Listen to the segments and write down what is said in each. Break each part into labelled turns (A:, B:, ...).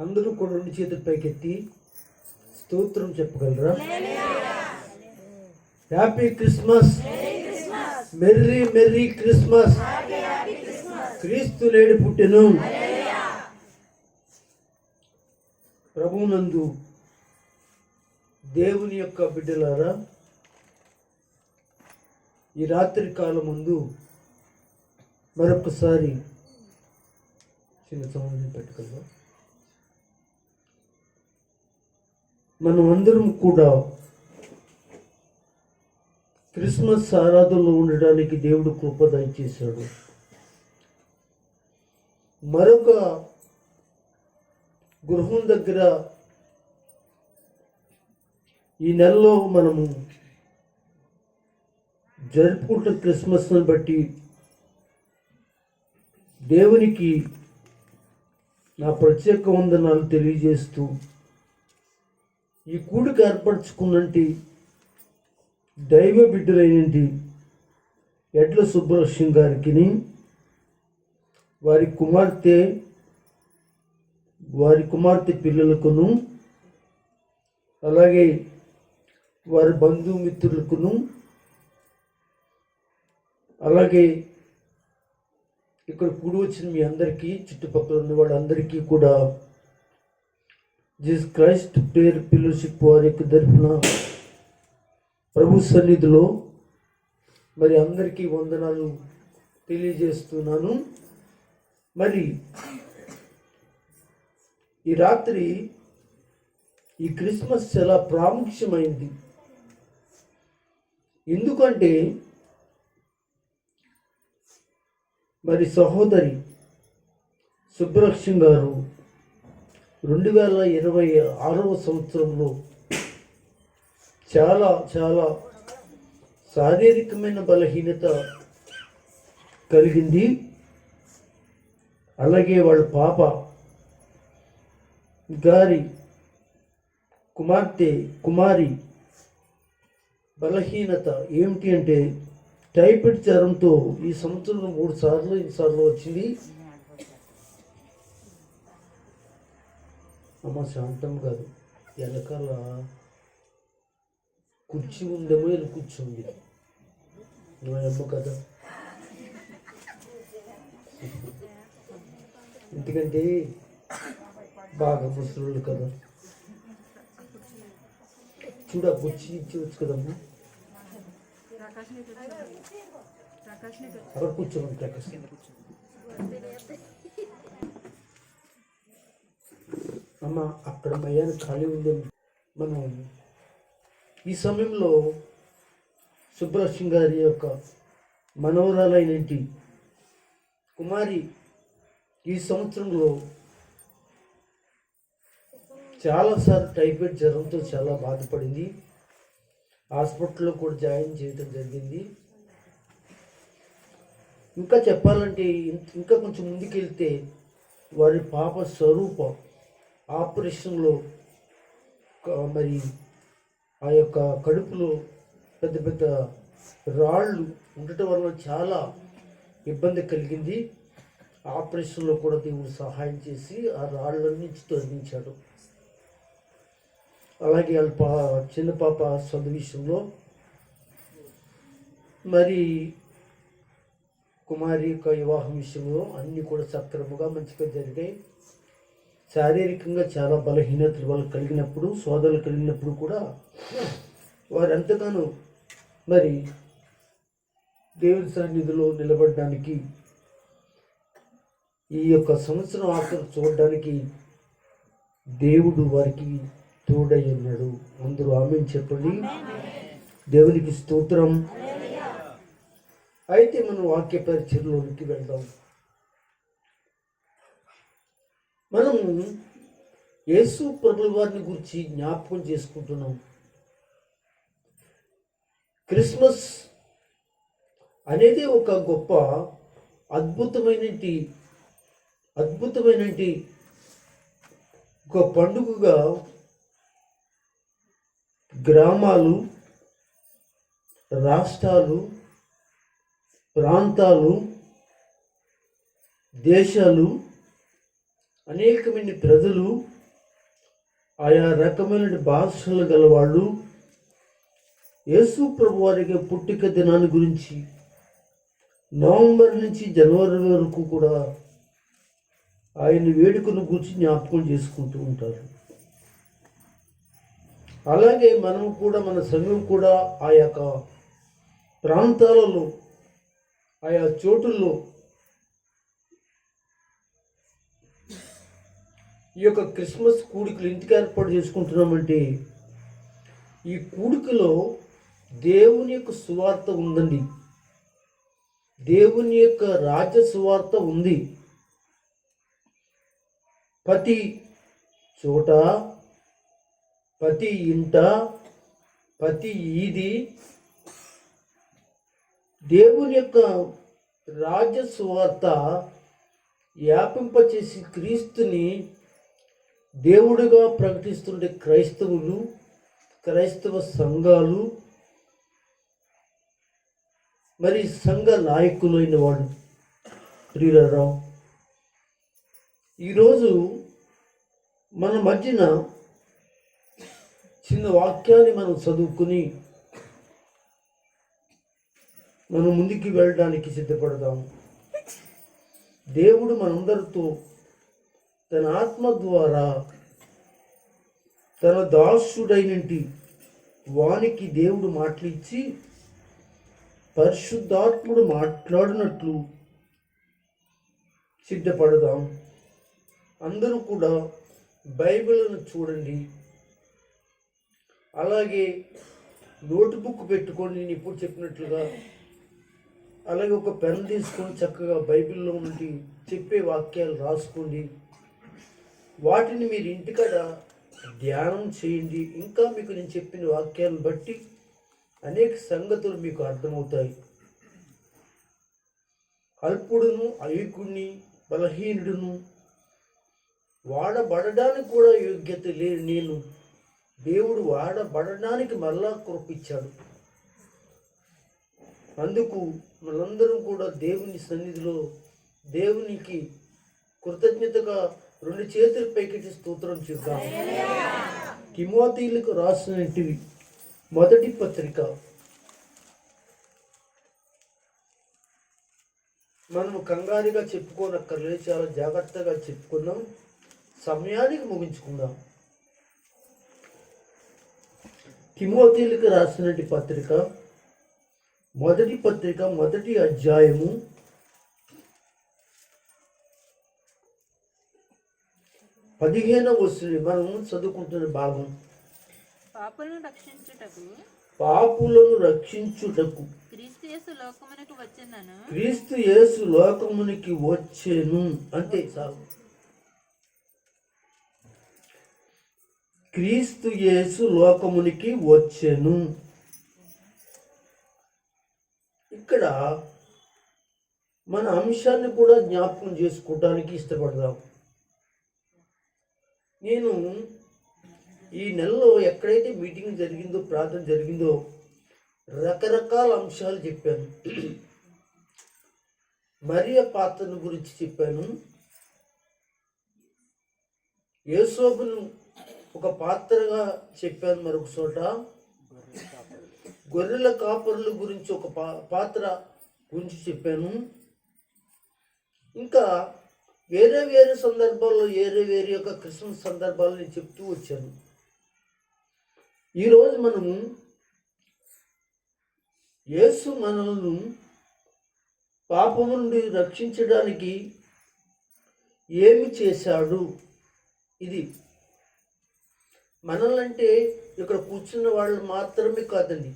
A: అందరూ కూడా రెండు చేతుల పైకెత్తి స్తోత్రం చెప్పగలరా? Happy Christmas, merry merry Christmas. క్రీస్తు నేడు పుట్టెను. ప్రభువునందు దేవుని యొక్క బిడ్డలారా, ఈ రాత్రి కాలం ముందు మరొకసారి చిన్న సౌండ్ పెట్టుకుందాం. మనం అందరం కూడా క్రిస్మస్ ఆరాధనలో ఉండడానికి దేవుడు కృప దయచేశాడు. మరొక గృహం దగ్గర ఈ నెలలో మనము జరుపుకుంటున్న క్రిస్మస్ని బట్టి దేవునికి నా ప్రత్యేక వందనాలు తెలియజేస్తూ ఈ కూడికి ఏర్పరచుకున్నటి దైవ బిడ్డలైనటి ఎడ్ల సుబ్బలక్ష్మి గారికి, వారి కుమార్తె పిల్లలకును, అలాగే వారి బంధుమిత్రులకును, అలాగే ఇక్కడ కూడి వచ్చిన మీ అందరికీ, చుట్టుపక్కల ఉన్న వాళ్ళందరికీ కూడా జీసస్ క్రైస్ట్ ప్రేయర్ ఫెలోషిప్ వారి తరఫున ప్రభు సన్నిధిలో మరి అందరికీ వందనాలు తెలియజేస్తున్నాను. మరి ఈ రాత్రి ఈ క్రిస్మస్ చాలా ప్రాముఖ్యమైంది. ఎందుకంటే మరి సహోదరి సుబ్బలక్ష్మి గారు 2026వ సంవత్సరంలో చాలా చాలా శారీరకమైన బలహీనత కలిగింది. అలాగే వాళ్ళ పాప గారి కుమారి బలహీనత ఏమిటి అంటే టైఫాయిడ్ జ్వరంతో ఈ సంవత్సరం 3 సార్లు వచ్చింది. అమ్మ శాంతం కాదు, వెనకాల కుర్చీ ఉందేమో, వెళ్ళి కూర్చుంది అమ్మ కదా. ఎందుకంటే బాగా ముసలు కదా, చూడ కుర్చీ ఇచ్చేవచ్చు కదమ్మా. అక్కడ కూర్చోమని ప్రకాష్ అమ్మ, అక్కడ మయాన్ని ఖాళీ ఉంది. మనం ఈ సమయంలో సుబ్బలక్ష్మి గారి యొక్క మనవరాలైనటి కుమారి ఈ సంవత్సరంలో చాలాసార్లు టైఫాయిడ్ జ్వరంతో చాలా బాధపడింది. హాస్పిటల్లో కూడా జాయిన్ చేయడం జరిగింది. ఇంకా చెప్పాలంటే ఇంకా కొంచెం ముందుకెళ్తే వారి పాప స్వరూప ఆపరేషన్లో మరి ఆ యొక్క కడుపులో పెద్ద పెద్ద రాళ్ళు ఉండటం వలన చాలా ఇబ్బంది కలిగింది. ఆపరేషన్లో కూడా దేవుడు సహాయం చేసి ఆ రాళ్ళ నుంచి తొలగించాడు. అలాగే వాళ్ళ చిన్న పాప చదువు విషయంలో మరి కుమారి యొక్క వివాహం విషయంలో అన్నీ కూడా సక్రమంగా మంచిగా జరిగాయి. శారీరకంగా చాలా బలహీనతలు వాళ్ళకి కలిగినప్పుడు, సోదరులు కలిగినప్పుడు కూడా వారు ఎంతగానో మరి దేవుని సన్నిధిలో నిలబడడానికి, ఈ యొక్క సంవత్సరం ఆఖరు చూడడానికి దేవుడు వారికి తోడై ఉన్నాడు. అందరూ ఆమేన్ చెప్పండి. దేవునికి స్తోత్రం. అయితే మనం వాక్య పరిచయంలోనికి వెళ్దాం. మనము యేసు ప్రభువు వారిని గురించి జ్ఞాపకం చేసుకుంటున్నాం. క్రిస్మస్ అనేది ఒక గొప్ప అద్భుతమైనటి ఒక పండుగగా గ్రామాలు, రాష్ట్రాలు, ప్రాంతాలు, దేశాలు అనేకమైన ప్రజలు, ఆయా రకమైన భాషలు గలవాళ్ళు యేసు ప్రభు వారికి పుట్టిక దినాన్ని గురించి నవంబర్ నుంచి జనవరి వరకు కూడా ఆయన వేడుకను గురించి జ్ఞాపకం చేసుకుంటూ ఉంటారు. అలాగే మనం కూడా, మన సంఘం కూడా ఆ యొక్క ప్రాంతాలలో, ఆయా చోటుల్లో ఈ యొక్క క్రిస్మస్ కూడికలు ఇంటికి ఏర్పాటు చేసుకుంటున్నామంటే ఈ కూడికలో దేవుని యొక్క సువార్త ఉందండి. దేవుని యొక్క రాజ్య సువార్త ఉంది. ప్రతి చోట, ప్రతి ఇంట, ప్రతి ఈది దేవుని యొక్క రాజ్య సువార్త వ్యాపింపచేసి క్రీస్తుని దేవుడిగా ప్రకటిస్తుండే క్రైస్తవులు, క్రైస్తవ సంఘాలు, మరి సంఘ నాయకులైన వాడు ప్రియులారా, ఈరోజు మన మధ్యన చిన్న వాక్యాన్ని మనం చదువుకుని మనం ముందుకు వెళ్ళడానికి సిద్ధపడదాం. దేవుడు మనందరితో తన ఆత్మ ద్వారా తన దాసుడైనటి వానికి దేవుడు మాటలిచ్చి పరిశుద్ధాత్ముడు మాట్లాడినట్లు సిద్ధపడదాం. అందరూ కూడా బైబిల్ను చూడండి. అలాగే నోట్బుక్ పెట్టుకొని నేను ఇప్పుడు చెప్పినట్లుగా, అలాగే ఒక పెన్ తీసుకొని చక్కగా బైబిల్లో నుండి చెప్పే వాక్యాలు రాసుకోండి. వాటిని మీరు ఇంటికాడ ధ్యానం చేయండి. ఇంకా మీకు నేను చెప్పిన వాక్యాలను బట్టి అనేక సంగతులు మీకు అర్థమవుతాయి. అల్పుడును, అయుకుడిని, బలహీనుడును, వాడబడడానికి కూడా యోగ్యత లేని నేను దేవుడు వాడబడడానికి మరలా కృపిచ్చాడు. అందుకు మనందరం కూడా దేవుని సన్నిధిలో దేవునికి కృతజ్ఞతగా 2 చేతుల పైకెట్టి స్తోత్రం చేద్దాం. తిమోతీయులకు రాసినటివి మొదటి పత్రిక మనము కంగారుగా చెప్పుకోనక్కర్లేదు, చాలా జాగ్రత్తగా చెప్పుకుందాం, సమయానికి ముగించుకుందాం. తిమోతీయులకు రాసినటి పత్రిక మొదటి పత్రిక, మొదటి అధ్యాయము 15వ వచనం మనం చదువుకుంటున్న భాగం. పాపులను రక్షించుటకు క్రీస్తు యేసు లోకమునికి వచ్చెను. అంతే చాలు. క్రీస్తు యేసు లోకమునికి వచ్చెను. ఇక్కడ మన అంశాన్ని కూడా జ్ఞాపకం చేసుకోవడానికి ఇష్టపడదాం. నేను ఈ నెలలో ఎక్కడైతే మీటింగ్ జరిగిందో, ప్రార్థన జరిగిందో, రకరకాల అంశాలు చెప్పాను. మరియ పాత్రను గురించి చెప్పాను. యేసోబును ఒక పాత్రగా చెప్పాను. మరొక చోట గొర్రెల కాపరుల గురించి ఒక పాత్ర గురించి చెప్పాను. ఇంకా వేరే వేరే సందర్భాల్లో వేరే వేరే యొక్క క్రిస్మస్ సందర్భాలు నేను చెప్తూ వచ్చాను. ఈరోజు మనము యేసు మనల్ని పాపము నుండి రక్షించడానికి ఏమి చేశాడు, ఇది మనల్నంటే ఇక్కడ కూర్చున్న వాళ్ళు మాత్రమే కాదండి,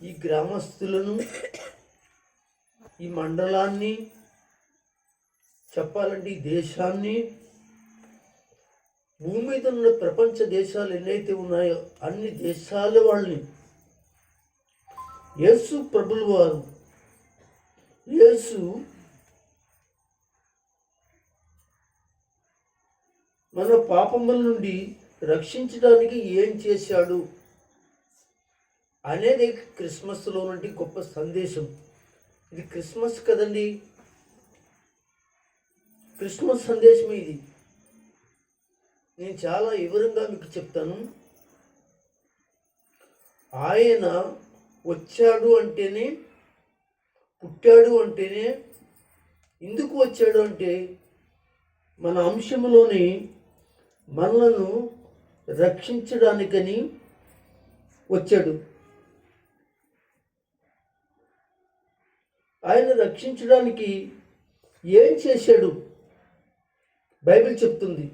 A: ఈ గ్రామస్తులను, ఈ మండలాన్ని, చెప్పాలంటే ఈ దేశాన్ని, భూమి మీద ఉన్న ప్రపంచ దేశాలు ఎన్నైతే ఉన్నాయో అన్ని దేశాల వాళ్ళని యేసు ప్రభుల వారు, యేసు మన పాపముల నుండి రక్షించడానికి ఏం చేశాడు అనేది క్రిస్మస్లో నుండి గొప్ప సందేశం. ఇది క్రిస్మస్ కదండి. క్రిస్మస్ సందేశం ఇది. నేను చాలా వివరంగా మీకు చెప్తాను. ఆయన వచ్చాడు అంటేనే, పుట్టాడు అంటేనే, ఎందుకు వచ్చాడు అంటే మన అంశంలోని మనలను రక్షించడానికని వచ్చాడు. ఆయన రక్షించడానికి ఏం చేశాడు బైబిల్ చెప్తుంది.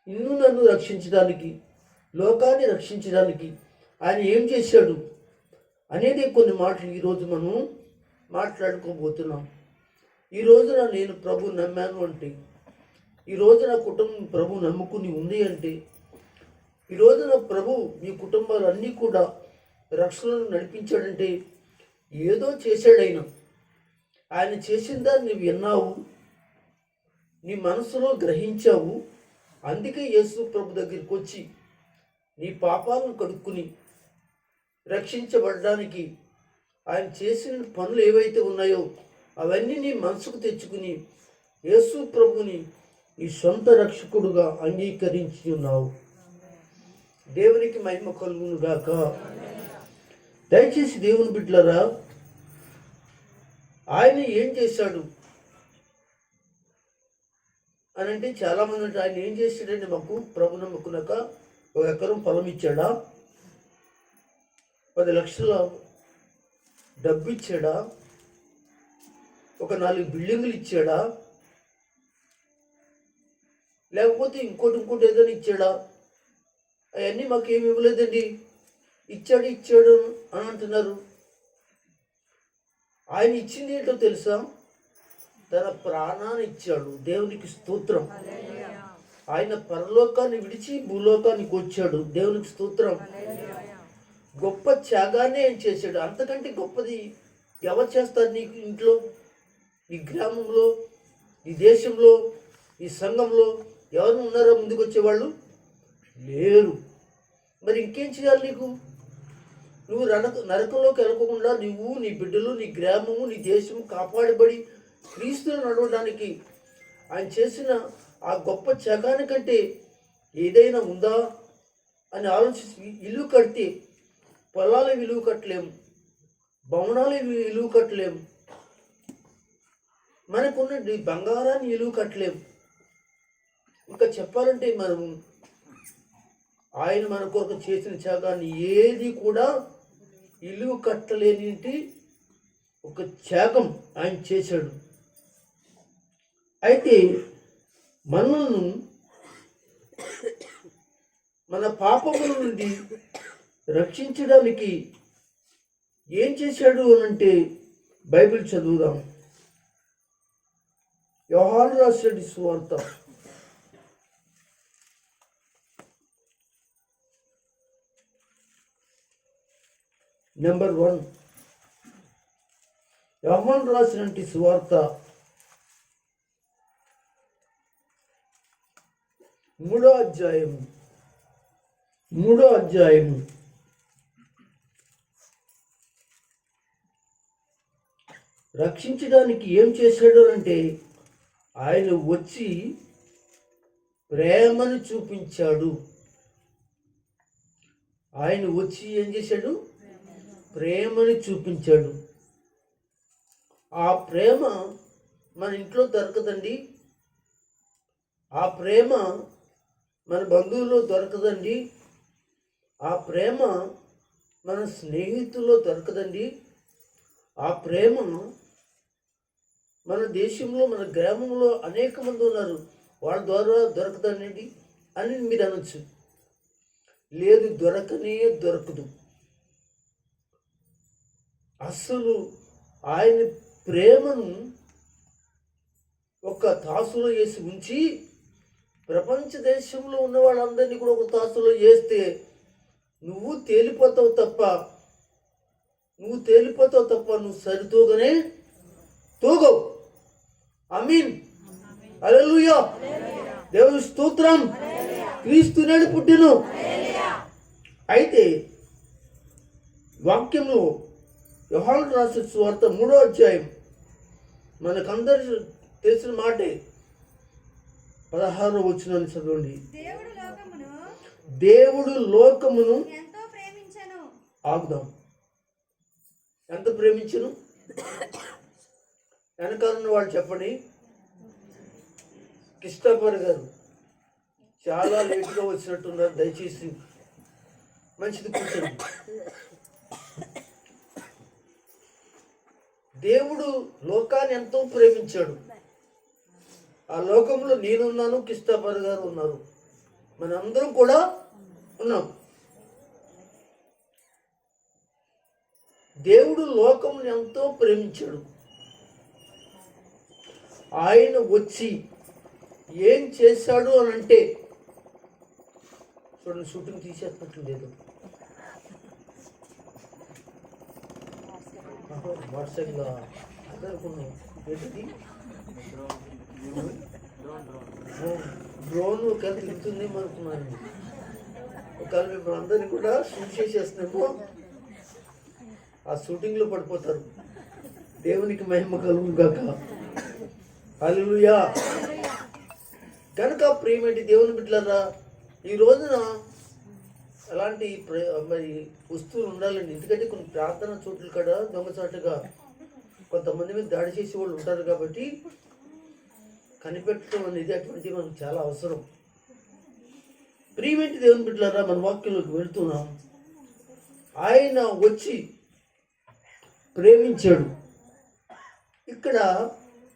A: నిన్ను నన్ను రక్షించడానికి, లోకాన్ని రక్షించడానికి ఆయన ఏం చేశాడు అనేది కొన్ని మాటలు ఈరోజు మనం మాట్లాడుకోబోతున్నాం. ఈ రోజున నేను ప్రభు నమ్మాను అంటే, ఈ రోజున కుటుంబం ప్రభు నమ్ముకుని ఉంది అంటే, ఈ రోజున ప్రభు మీ కుటుంబాలు అన్నీ కూడా రక్షణను నడిపించాడంటే ఏదో చేశాడు ఆయన. ఆయన చేసిన దాన్ని నువ్వు విన్నావు, నీ మనసులో గ్రహించావు. అందుకే యేసు ప్రభు దగ్గరికి వచ్చి నీ పాపాలను కడుక్కుని రక్షించబడడానికి ఆయన చేసిన పనులు ఏవైతే ఉన్నాయో అవన్నీ నీ మనసుకు తెచ్చుకుని యేసు ప్రభుని నీ సొంత రక్షకుడుగా అంగీకరించి ఉన్నావు. దేవునికి మహిమ కలుగును గాక. దయచేసి దేవుని బిడ్డలారా, ఆయన ఏం చేశాడు అని అంటే చాలామంది అంటే ఆయన ఏం చేశాడంటే మాకు ప్రభు నమ్ముకున్నాక 1 ఎకరం పొలం ఇచ్చాడా, 10 లక్షల డబ్బు ఇచ్చాడా, ఒక 4 బిల్డింగులు ఇచ్చాడా, లేకపోతే ఇంకోటి ఏదైనా ఇచ్చాడా? అవన్నీ మాకేమి ఇవ్వలేదండి. ఇచ్చాడు అని అంటున్నారు. ఆయన ఇచ్చింది ఏంటో తెలుసా? తన ప్రాణాన్ని ఇచ్చాడు. దేవునికి స్తోత్రం. ఆయన పరలోకాన్ని విడిచి భూలోకానికి వచ్చాడు. దేవునికి స్తోత్రం. గొప్ప త్యాగాన్ని ఆయన చేశాడు. అంతకంటే గొప్పది ఎవరు చేస్తారు? నీకు ఇంట్లో, నీ గ్రామంలో, నీ దేశంలో, నీ సంఘంలో ఎవరు ఉన్నారో ముందుకు వచ్చేవాళ్ళు? లేరు. మరి ఇంకేం చేయాలి నీకు? నువ్వు నరకంలోకి వెళ్ళకుండా నువ్వు, నీ బిడ్డలు, నీ గ్రామము, నీ దేశము కాపాడబడి క్రీస్తును నడవడానికి ఆయన చేసిన ఆ గొప్ప త్యాగానికంటే ఏదైనా ఉందా అని ఆలోచించి, ఇల్లు కడితే పొలాల విలువ కట్టలేము, భవనాల విలువ కట్టలేము, మనకున్న బంగారాన్ని విలువ కట్టలేము. ఇంకా చెప్పాలంటే మనము ఆయన మన కొరకు చేసిన త్యాగాన్ని ఏది కూడా ఇల్లు కట్టలేనిటి ఒక త్యాగం ఆయన చేశాడు. అయితే మనల్ని మన పాపముల నుండి రక్షించడానికి ఏం చేశాడు అనంటే బైబిల్ చదువుదాం. యోహాను రాసిన సువార్త 1. యోహాను రాసినటువంటి సువార్త 3వ అధ్యాయం రక్షించడానికి ఏం చేశాడు అంటే ఆయన వచ్చి ప్రేమను చూపించాడు. ఆయన వచ్చి ఏం చేశాడు? ప్రేమని చూపించాడు. ఆ ప్రేమ మన ఇంట్లో దొరకదండి. ఆ ప్రేమ మన బంధువుల్లో దొరకదండి. ఆ ప్రేమ మన స్నేహితుల్లో దొరకదండి. ఆ ప్రేమ మన దేశంలో, మన గ్రామంలో అనేక మంది ఉన్నారు, వాళ్ళ ద్వారా దొరకదండి అని మీరు అనొచ్చు. లేదు, దొరకదు. అసలు ఆయన ప్రేమను ఒక తాసులో వేసి ఉంచి ప్రపంచ దేశంలో ఉన్న వాళ్ళందరినీ కూడా ఒక తాసులో వేస్తే నువ్వు తేలిపోతావు తప్ప నువ్వు సరితూగనే తూగవు. ఆమీన్. హల్లెలూయా. దేవుని స్తోత్రం. క్రీస్తు నేడు పుట్టెను. అయితే వాక్యంలో యోహాను రాసిన సువార్త 3వ అధ్యాయం మనకందరూ తెలిసిన మాటే. 16వ వచనాన్ని చదవండి. దేవుడు లోకమును ఆగుదాం. ఎంత ప్రేమించను? వెనకాలన్న వాళ్ళు చెప్పండి. కిష్టపర్ గారు చాలా లేటుగా వచ్చినట్టున్నారు, దయచేసి మంచిది కూర్చోండి. దేవుడు లోకాన్ని ఎంతో ప్రేమించాడు. ఆ లోకంలో నేనున్నాను, కిష్టపర్ గారు ఉన్నారు, మనందరం కూడా ఉన్నాం. దేవుడు లోకమును ఎంతో ప్రేమించాడు. ఆయన వచ్చి ఏం చేశాడు అని అంటే, చూడండి, షూటింగ్ తీసేస్తున్నట్లు లేదు, వాట్సాప్లో అదనుకున్నాం. ఏంటిది? డ్రోన్ ఒకవేళ తిరుగుతుందేమో అనుకున్నాను. ఒకవేళ మిమ్మల్ని అందరినీ కూడా షూట్ చేసేస్తున్నామో ఆ షూటింగ్లో పడిపోతారు. దేవునికి మహిమ కలుగు గాక. హల్లెలూయా. కనుక ప్రియమేంటి దేవుని బిడ్డలారా, ఈ రోజున అలాంటి మరి వస్తువులు ఉండాలండి. ఎందుకంటే కొన్ని ప్రార్థన చోట్ల కాడ దొంగచాటుగా కొంతమంది మీద దాడి చేసే వాళ్ళు ఉంటారు. కాబట్టి కనిపెట్టడం అనేది అటువంటివి మనకు చాలా అవసరం. ప్రియమేంటి దేవుని బిడ్డలారా, మన వాక్యంలోకి వెళ్తున్నాం. ఆయన వచ్చి ప్రేమించాడు. ఇక్కడ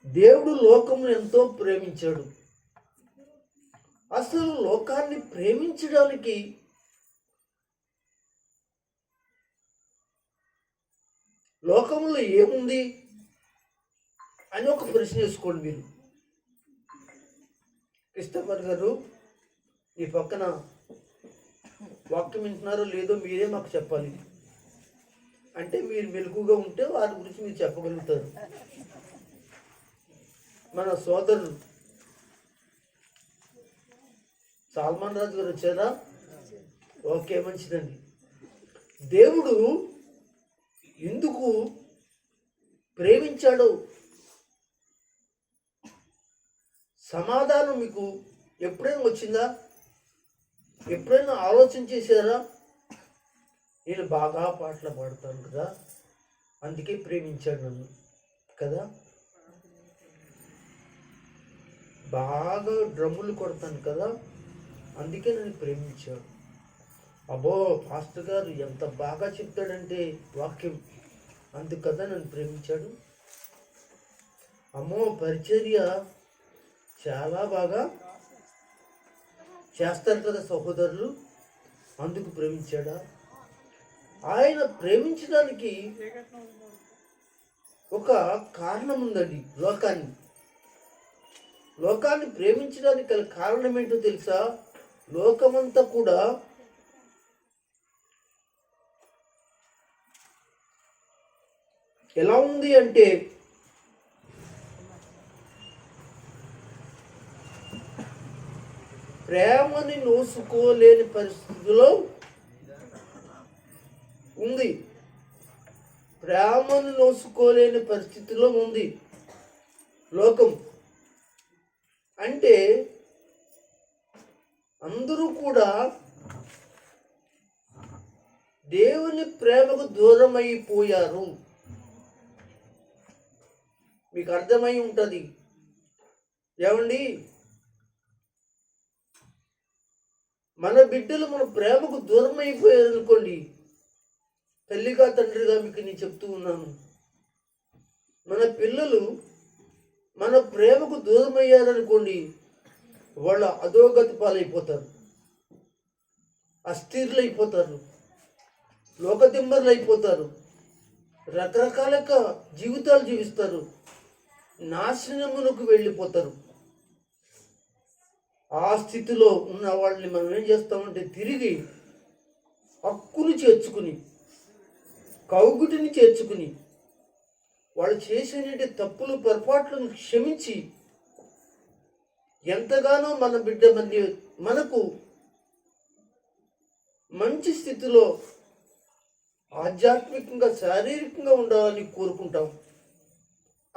A: దేవుడు లోకమును ఎంతో ప్రేమించాడు. అసలు లోకాన్ని ప్రేమించడానికి లోకంలో ఏముంది అని ఒక ప్రశ్న వేసుకోండి మీరు. క్రిస్టఫర్ గారు ఈ పక్కన వాక్యం వింటున్నారో లేదో మీరే మాకు చెప్పాలి. అంటే మీరు మెలకుగా ఉంటే వారి గురించి మీరు చెప్పగలుగుతారు. మన సోదరులు సల్మాన్ రాజు గారు వచ్చారా? ఓకే, మంచిదండి. దేవుడు ఎందుకు ప్రేమించాడో సమాధానం మీకు ఎప్పుడైనా వచ్చిందా? ఎప్పుడైనా ఆలోచన చేశారా? నేను బాగా పాటలు పాడతాను కదా, అందుకే ప్రేమించాడు నన్ను కదా. బాగా డ్రమ్ములు కొడతాను కదా, అందుకే నన్ను ప్రేమించాడు. అబ్బో, పాస్టర్ గారు ఎంత బాగా చెప్తాడంటే వాక్యం, అందుకు కదా నన్ను ప్రేమించాడు. అమ్మో, పరిచర్య చాలా బాగా చేస్తారు కదా సహోదరులు, అందుకు ప్రేమించాడా? ఆయన ప్రేమించడానికి ఒక కారణం ఉందండి. లోకాన్ని ప్రేమించడానికి గల కారణం ఏంటో తెలుసా? లోకమంతా కూడా ఎలా ఉంది అంటే ప్రేమని నోసుకోలేని పరిస్థితిలో ఉంది. ప్రేమను నోసుకోలేని పరిస్థితిలో ఉంది లోకం. అంటే అందరూ కూడా దేవుని ప్రేమకు దూరం అయిపోయారు. మీకు అర్థమై ఉంటుంది ఏమండి? మన బిడ్డలు మన ప్రేమకు దూరం అయిపోయారు అనుకోండి, తల్లిగా తండ్రిగా మీకు నేను చెప్తూ ఉన్నాను, మన పిల్లలు మన ప్రేమకు దూరం అయ్యారనుకోండి, వాళ్ళ అధోగతి పాలైపోతారు, అస్థిరులు అయిపోతారు, లోకదిమ్మరులు అయిపోతారు, రకరకాల జీవితాలు జీవిస్తారు, నాశనమునకు వెళ్ళిపోతారు. ఆ స్థితిలో ఉన్న వాళ్ళని మనం ఏం చేస్తామంటే తిరిగి హక్కుని చేర్చుకుని, కౌగుటిని చేర్చుకుని, వాళ్ళు చేసేటి తప్పులు పొరపాట్లను క్షమించి ఎంతగానో మన బిడ్డ మనకు మంచి స్థితిలో ఆధ్యాత్మికంగా శారీరకంగా ఉండాలని కోరుకుంటాం.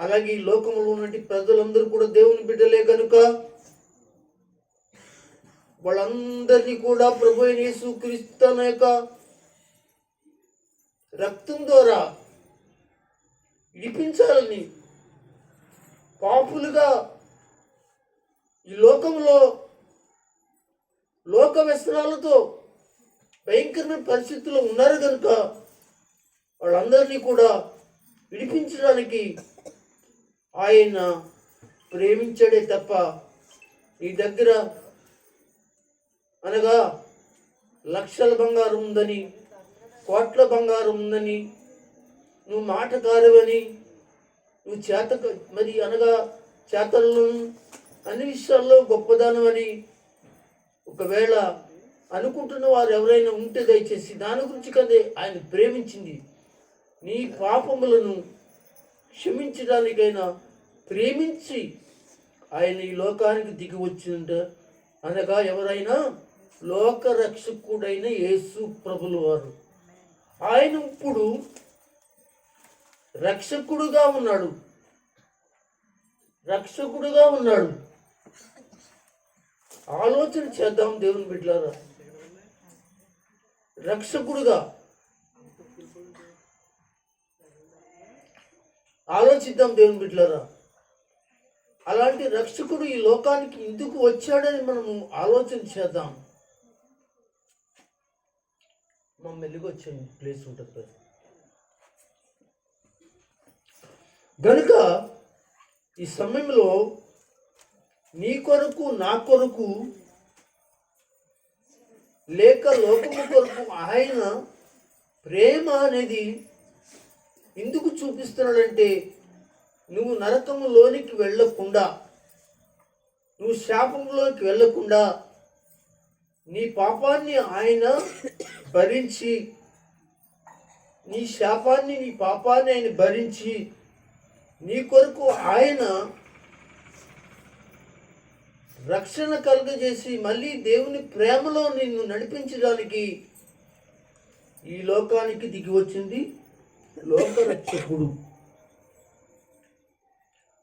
A: అలాగే ఈ లోకంలో ఉన్నటువంటి ప్రజలందరూ కూడా దేవుని బిడ్డలే కనుక వాళ్ళందరినీ కూడా ప్రభు అయిన యేసుక్రీస్తు తన యొక్క రక్తం ద్వారా విడిపించాలని, పాపులుగా ఈ లోకంలో లోక వ్యసనాలతో భయంకరమైన పరిస్థితుల్లో ఉన్నారు కనుక వాళ్ళందరినీ కూడా విడిపించడానికి ఆయన ప్రేమించాడే తప్ప నీ దగ్గర అనగా లక్షల బంగారం ఉందని, కోట్ల బంగారం ఉందని, నువ్వు మాటకారువని, నువ్వు మరి అనగా చేతలను అన్ని విషయాల్లో గొప్పదానం అని ఒకవేళ అనుకుంటున్న వారు ఎవరైనా ఉంటే దయచేసి దాని గురించి కదే ఆయన ప్రేమించింది. నీ పాపములను క్షమించడానికైనా ప్రేమించి ఆయన ఈ లోకానికి దిగి వచ్చింట. అనగా ఎవరైనా లోకరక్షకుడైన యేసు ప్రభుల వారు. ఆయన ఇప్పుడు రక్షకుడుగా ఉన్నాడు. ఆలోచన చేద్దాం దేవుని బిడ్డలారా. రక్షకుడుగా ఆలోచిద్దాం దేవుని బిడ్డలారా. అలాంటి రక్షకుడు ఈ లోకానికి ఎందుకు వచ్చాడని మనము ఆలోచన చేద్దాం. మా మెల్లిగా వచ్చే ప్లేస్ ఉంటుంది గనుక ఈ సమయంలో నీ కొరకు, నా కొరకు, లేక లోకము కొరకు ఆయన ప్రేమ అనేది ఎందుకు చూపిస్తున్నాడంటే, నువ్వు నరకములోనికి వెళ్ళకుండా, నువ్వు శాపంలోకి వెళ్ళకుండా, నీ పాపాన్ని ఆయన భరించి, నీ శాపాన్ని, నీ పాపాన్ని ఆయన భరించి, నీ కొరకు ఆయన రక్షణ కలుగజేసి మళ్ళీ దేవుని ప్రేమలో నిన్ను నడిపించడానికి ఈ లోకానికి దిగి వచ్చింది లోకరక్షకుడు.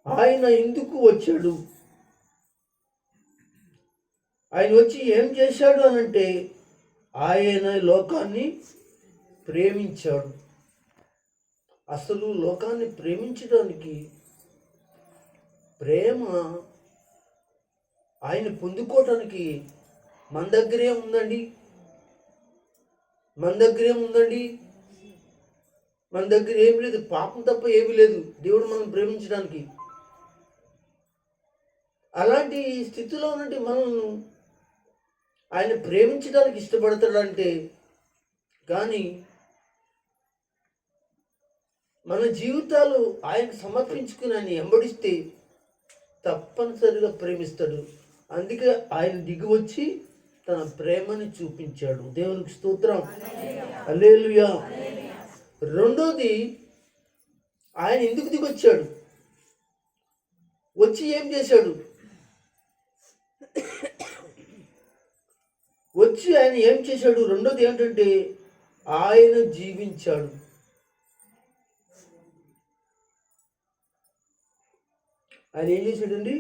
A: ఆయన ఎందుకు వచ్చాడు? ఆయన వచ్చి ఏం చేశాడు అనంటే, ఆయన లోకాన్ని ప్రేమించాడు. అసలు లోకాన్ని ప్రేమించడానికి ప్రేమ ఆయన పొందుకోవటానికి మన దగ్గరే ఉందండి. మన దగ్గర ఏమి లేదు, పాపం తప్ప ఏమీ లేదు దేవుడు మనం ప్రేమించడానికి. అలాంటి స్థితిలో ఉన్నట్టు మనల్ని ఆయన ప్రేమించడానికి ఇష్టపడతాడంటే, కానీ మన జీవితాలు ఆయనకు సమర్పించుకుని ఆయన వెంబడిస్తే తప్పనిసరిగా ప్రేమిస్తాడు. అందుకే ఆయన దిగి వచ్చి తన ప్రేమని చూపించాడు. దేవునికి స్తోత్రం, హల్లెలూయా. రెండోది, ఆయన ఎందుకు దిగి వచ్చాడు? వచ్చి ఏం చేశాడు? రెండోది ఏంటంటే, ఆయన జీవించాడు. ఆయన ఏం చేశాడండి?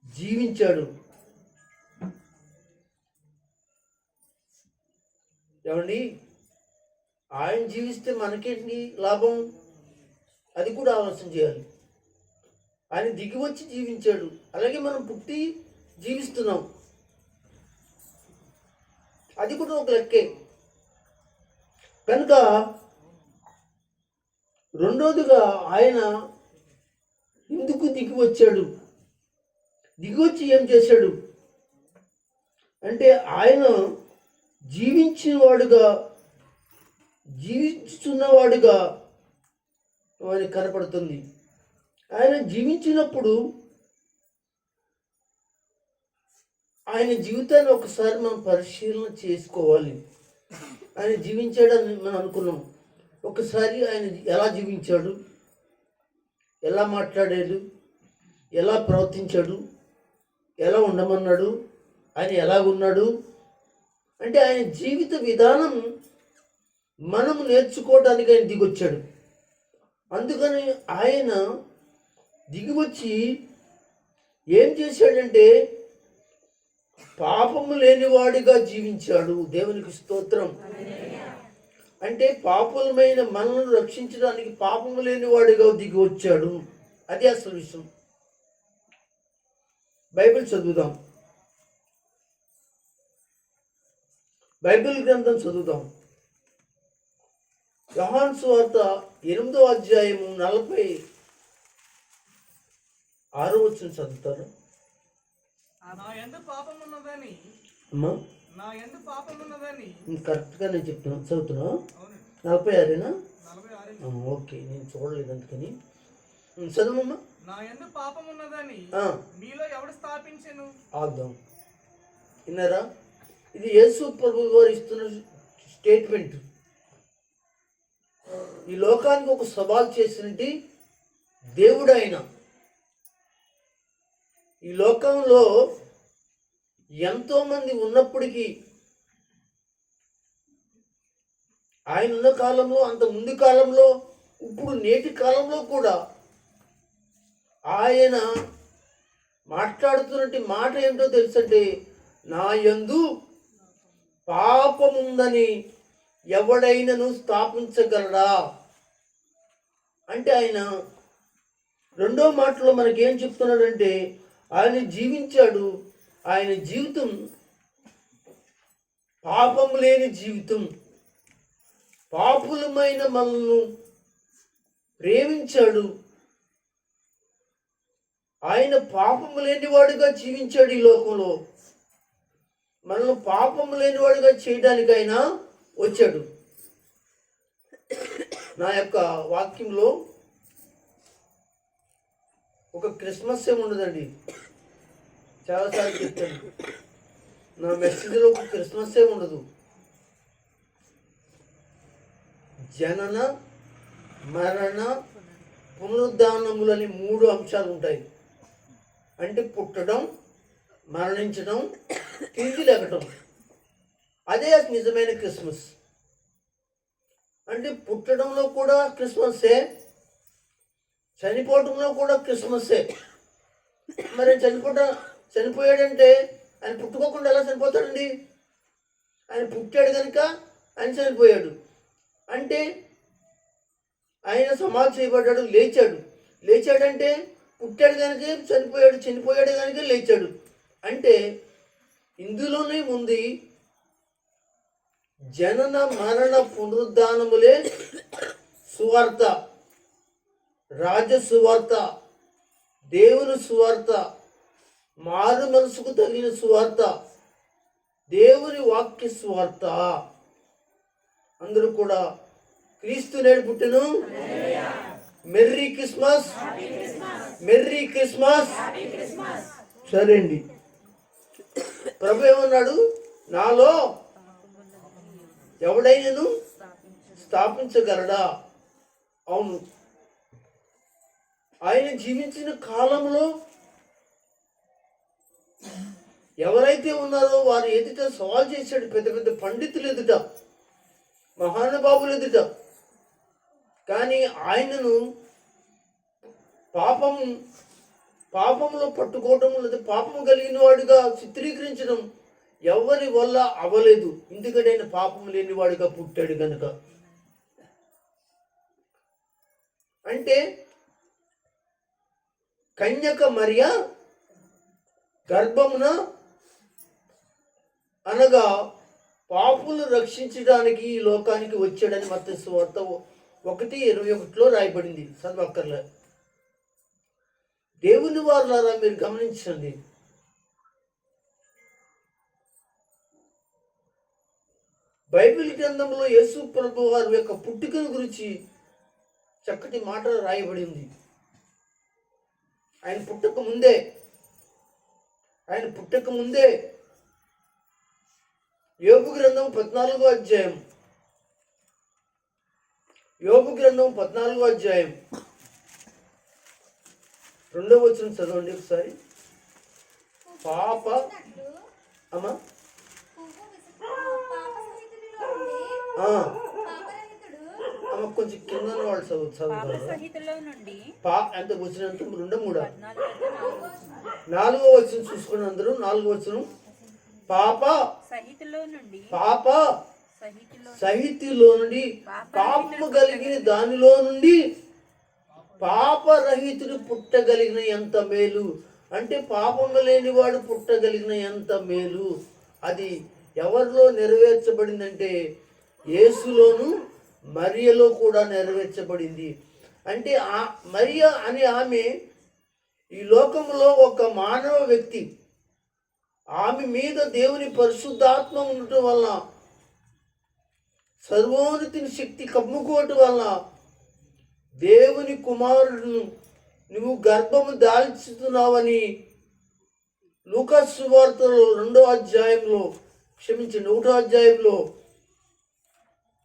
A: జీవించాడు. ఏమండి, ఆయన జీవిస్తే మనకేంటి లాభం? అది కూడా ఆలోచన చేయాలి. ఆయన దిగి వచ్చి జీవించాడు, అలాగే మనం పుట్టి జీవిస్తున్నాం, అది కూడా ఒక లెక్కే. కనుక రెండోదిగా ఆయన ఎందుకు దిగి వచ్చాడు? దిగి వచ్చి ఏం చేశాడు అంటే, ఆయన జీవించుతున్నవాడుగా ఆయన కనపడుతుంది. ఆయన జీవించినప్పుడు ఆయన జీవితాన్ని ఒకసారి మనం పరిశీలన చేసుకోవాలి. ఆయన జీవించాడని మనం అనుకున్నాం. ఒకసారి ఆయన ఎలా జీవించాడు, ఎలా మాట్లాడాడు, ఎలా ప్రవర్తించాడు, ఎలా ఉండమన్నాడు, ఆయన ఎలాగున్నాడు అంటే, ఆయన జీవిత విధానం మనం నేర్చుకోవడానికి ఆయన దిగొచ్చాడు. అందుకని ఆయన దిగివచ్చి ఏం చేశాడంటే, పాపము లేనివాడిగా జీవించాడు. దేవునికి స్తోత్రం. అంటే పాపులమైన మనల్ని రక్షించడానికి పాపము లేనివాడిగా దిగి వచ్చాడు. అది అసలు విషయం. బైబిల్ చదువుదాం. బైబిల్ గ్రంథం చదువుదాం. యోహాను సువార్త 8వ అధ్యాయము 46వ వచనం చదువుతారు. కరెక్ట్గా నేను చెప్తున్నాను, చదువుతున్నా. 46 ఓకే, నేను చూడలేదు అందుకని. చదువమ్మా. ఆద్దాం. విన్నారా? ఇది యేసు ప్రభు వారు ఇస్తున్న స్టేట్మెంట్. ఈ లోకానికి ఒక సవాల్ చేసినట్టు దేవుడు ఆయన. ఈ లోకంలో ఎంతోమంది ఉన్నప్పటికీ ఆయన ఉన్న కాలంలో, అంత ముందు కాలంలో, ఇప్పుడు నేటి కాలంలో కూడా ఆయన మాట్లాడుతున్నట్టు మాట ఏమిటో తెలుసంటే, నా యందు పాపముందని ఎవడైనను స్థాపించగలడా అంటే ఆయన రెండో మాటలో మనకేం చెప్తున్నాడంటే, ఆయన జీవించాడు. ఆయన జీవితం పాపం లేని జీవితం. పాపులమైన మనల్ని ప్రేమించాడు. ఆయన పాపం లేనివాడుగా జీవించాడు. ఈ లోకంలో మనల్ని పాపం లేనివాడుగా చేయడానికి ఆయన వచ్చాడు. నా యొక్క వాక్యంలో ఒక క్రిస్మస్ ఏమి ఉండదండి. చాలాసార్లు చెప్తాను, నా మెసేజ్లో ఒక క్రిస్మస్ ఏమి ఉండదు. జనన, మరణ, పునరుద్ధానములని 3 అంశాలు ఉంటాయి. అంటే పుట్టడం, మరణించడం, తిరిగి లేకటం. అదే నిజమైన క్రిస్మస్. అంటే పుట్టడంలో కూడా క్రిస్మస్సే, చనిపోవడంలో కూడా క్రిస్మస్సే. మరి చనిపోయాడంటే ఆయన పుట్టుకోకుండా ఎలా చనిపోతాడండి? ఆయన పుట్టాడు కనుక ఆయన చనిపోయాడు. అంటే ఆయన సమాధి చేయబడ్డాడు, లేచాడంటే పుట్టాడు కనుక చనిపోయాడు కనుక లేచాడు. అంటే ఇందులోనే ఉంది జనన, మరణ, పునరుద్ధానములే సువార్త, రాజ సువార్త, దేవుని సువార్త, మారు మనసుకు తగిన సువార్త, దేవుని వాక్య సువార్త. అందరూ కూడా క్రీస్తు నేడు పుట్టెను. Merry Christmas, merry Christmas. సరే అండి. ప్రభు ఏమన్నాడు? నాలో ఎవడైనను స్థాపించగలడా? అవును, ఆయన జీవించిన కాలంలో ఎవరైతే ఉన్నారో వారు ఎదుట సవాల్ చేశాడు. పెద్ద పెద్ద పండితులు ఎదుట, మహానుభావులు ఎదుట. కానీ ఆయనను పాపంలో పట్టుకోవటం, లేదా పాపము కలిగిన వాడిగా చిత్రీకరించడం ఎవరి వల్ల అవ్వలేదు. ఎందుకంటే ఆయన పాపం లేని వాడిగా పుట్టాడు కనుక. అంటే కన్యక మరియ గర్భమున అనగా పాపులను రక్షించడానికి ఈ లోకానికి వచ్చాడని మత్తయి సువార్త 1:21 రాయబడింది. చదవక్కర్లే. దేవుని వారులారా మీరు గమనించండి. బైబిల్ గ్రంథంలో యేసు ప్రభు వారి యొక్క పుట్టుకను గురించి చక్కటి మాట రాయబడింది. ఆయన పుట్టక ముందే యోబు గ్రంథం 14వ అధ్యాయం, యోబు గ్రంథం 14వ అధ్యాయం 2వ వచనం చదవండి ఒకసారి. పాప అమ్మా అమ్మ కొంచెం కింద వాళ్ళు చదువుతారు. ఎంత వచ్చినంత 2, 3, 4వ వచనం చూసుకుని అందరూ 4వ వచనం. పాప సహితిలో నుండి పాపము కలిగిన దానిలో నుండి పాపరహితుడు పుట్టగలిగిన ఎంత మేలు. అంటే పాపము లేనివాడు పుట్టగలిగిన ఎంత మేలు. అది ఎవరిలో నెరవేర్చబడిందంటే యేసులోను మరియలో కూడా నెరవేర్చబడింది. అంటే మరియ అనే ఆమె ఈ లోకంలో ఒక మానవ వ్యక్తి. ఆమె మీద దేవుని పరిశుద్ధాత్మ ఉండటం వలన, సర్వోన్నతిని శక్తి కమ్ముకోవటం వలన దేవుని కుమారుడును నువ్వు గర్భము దాల్చుతున్నావని లూకాసు సువార్తలో 2వ అధ్యాయంలో 1వ అధ్యాయంలో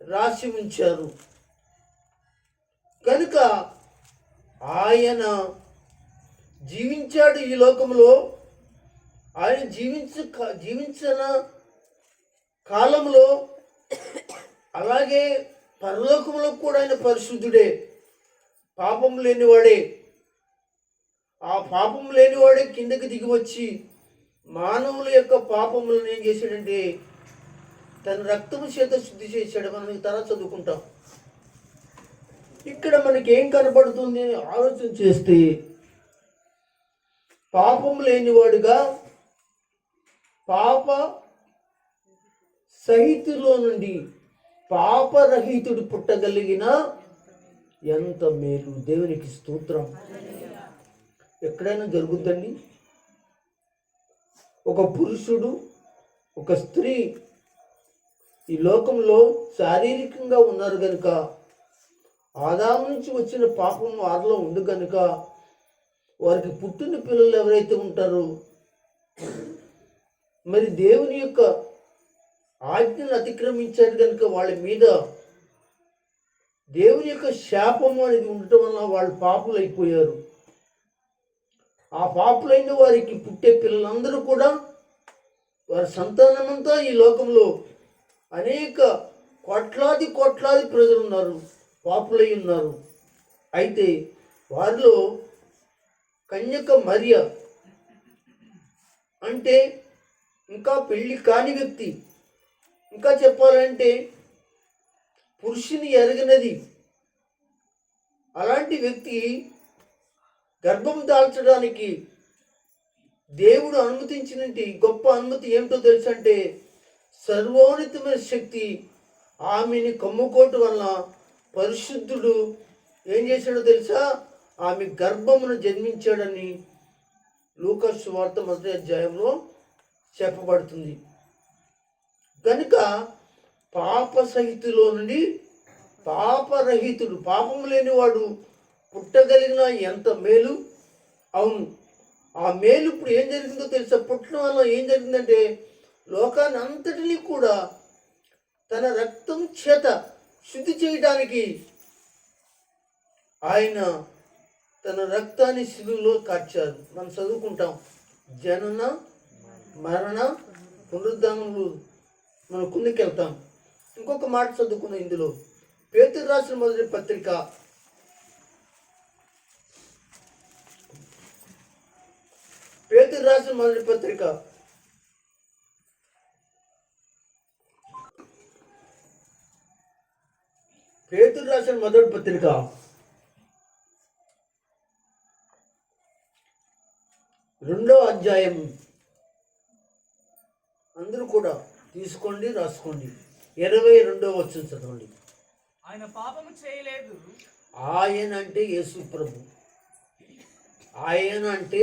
A: రాసి ఉంచారు. కనుక ఆయన జీవించాడు ఈ లోకంలో. ఆయన జీవించిన కాలంలో అలాగే పరలోకంలో కూడా ఆయన పరిశుద్ధుడే, పాపం లేనివాడే. ఆ పాపం లేనివాడే కిందకి దిగి వచ్చి మానవుల యొక్క పాపములను ఏం చేశాడంటే తన రక్తము చేత శుద్ధి చేశాడు. మనం తర్వాత చదువుకుంటాం. ఇక్కడ మనకి ఏం కనపడుతుంది అని ఆలోచన చేస్తే, పాపం లేనివాడుగా పాప సహితులో నుండి పాపరహితుడు పుట్టగలిగిన ఎంత మేలు. దేవునికి స్తోత్రం. ఎక్కడైనా జరుగుద్దండి? ఒక పురుషుడు ఒక స్త్రీ ఈ లోకంలో శారీరకంగా ఉన్నారు కనుక, ఆదాము నుంచి వచ్చిన పాపం వారిలో ఉంది కనుక, వారికి పుట్టిన పిల్లలు ఎవరైతే ఉంటారో మరి దేవుని యొక్క ఆజ్ఞను అతిక్రమించారు కనుక వాళ్ళ మీద దేవుని యొక్క శాపము అనేది ఉండటం వల్ల వాళ్ళు పాపులు అయిపోయారు. ఆ పాపులైన వారికి పుట్టే పిల్లలందరూ కూడా వారి సంతానమంతా ఈ లోకంలో అనేక కోట్లాది ప్రజలు ఉన్నారు, పాపులై ఉన్నారు. అయితే వారిలో కన్యక మరియ అంటే ఇంకా పెళ్లి కాని వ్యక్తి, ఇంకా చెప్పాలంటే పురుషుని ఎరగనది, అలాంటి వ్యక్తి గర్భం దాల్చడానికి దేవుడు అనుమతించినటువంటి గొప్ప అనుమతి ఏమిటో తెలుసంటే, సర్వోన్నతమైన శక్తి ఆమెని కమ్ముకోవటం వల్ల పరిశుద్ధుడు ఏం చేశాడో తెలుసా? ఆమె గర్భమును జన్మించాడని లూకాసు సువార్త 1వ అధ్యాయంలో చెప్పబడుతుంది. కనుక పాప సహితులో నుండి పాపరహితుడు, పాపము లేనివాడు పుట్టగలిగిన ఎంత మేలు. అవును, ఆ మేలు ఇప్పుడు ఏం జరిగిందో తెలుసా? పుట్టడం వల్ల ఏం జరిగిందంటే, లోకాన్ని అంతటినీ కూడా తన రక్తం చేత శుద్ధి చేయడానికి ఆయన తన రక్తాన్ని శిలువలో కార్చారు. మనం చదువుకుంటాం, జనన మరణ పునరుద్ధానములు మనం కుందుకెళ్తాం. ఇంకొక మాట చదువుకున్నాం ఇందులో, పేతురు రాసిన మొదటి పత్రిక 2వ అధ్యాయం. అందరూ కూడా తీసుకోండి, రాసుకోండి. 22వ వచనం చదవండి.
B: ఆయన పాపము చేయలేదు.
A: ఆయన అంటే యేసు ప్రభు. ఆయన అంటే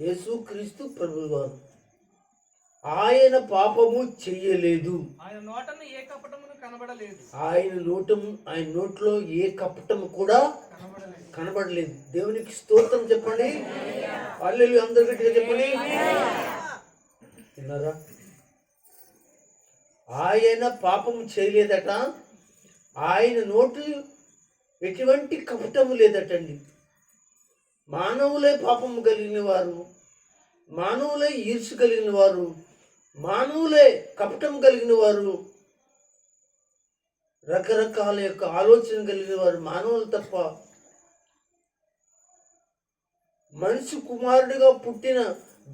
A: యేసుక్రీస్తు ప్రభు వారు. ఆయన పాపము చెయ్యలేదు.
B: ఆయన నోటను ఏ కపటమును కనబడలేదు.
A: ఆయన నోట్లో ఏ కపటము కూడా కనబడలేదు. దేవునికి స్తోత్రం చెప్పండి. హల్లెలూయా. అందరూ గట్టిగా చెప్పండి. విన్నారా? ఆయన పాపము చేయలేదట. ఆయన నోటు ఎటువంటి కపటము లేదటండి. మానవులే పాపము కలిగిన వారు, మానవులే ఈర్ష్య కలిగిన వారు, మానవులే కపటం కలిగిన వారు, రకరకాల యొక్క ఆలోచన కలిగిన వారు మానవులు తప్ప మనిషి కుమారుడిగా పుట్టిన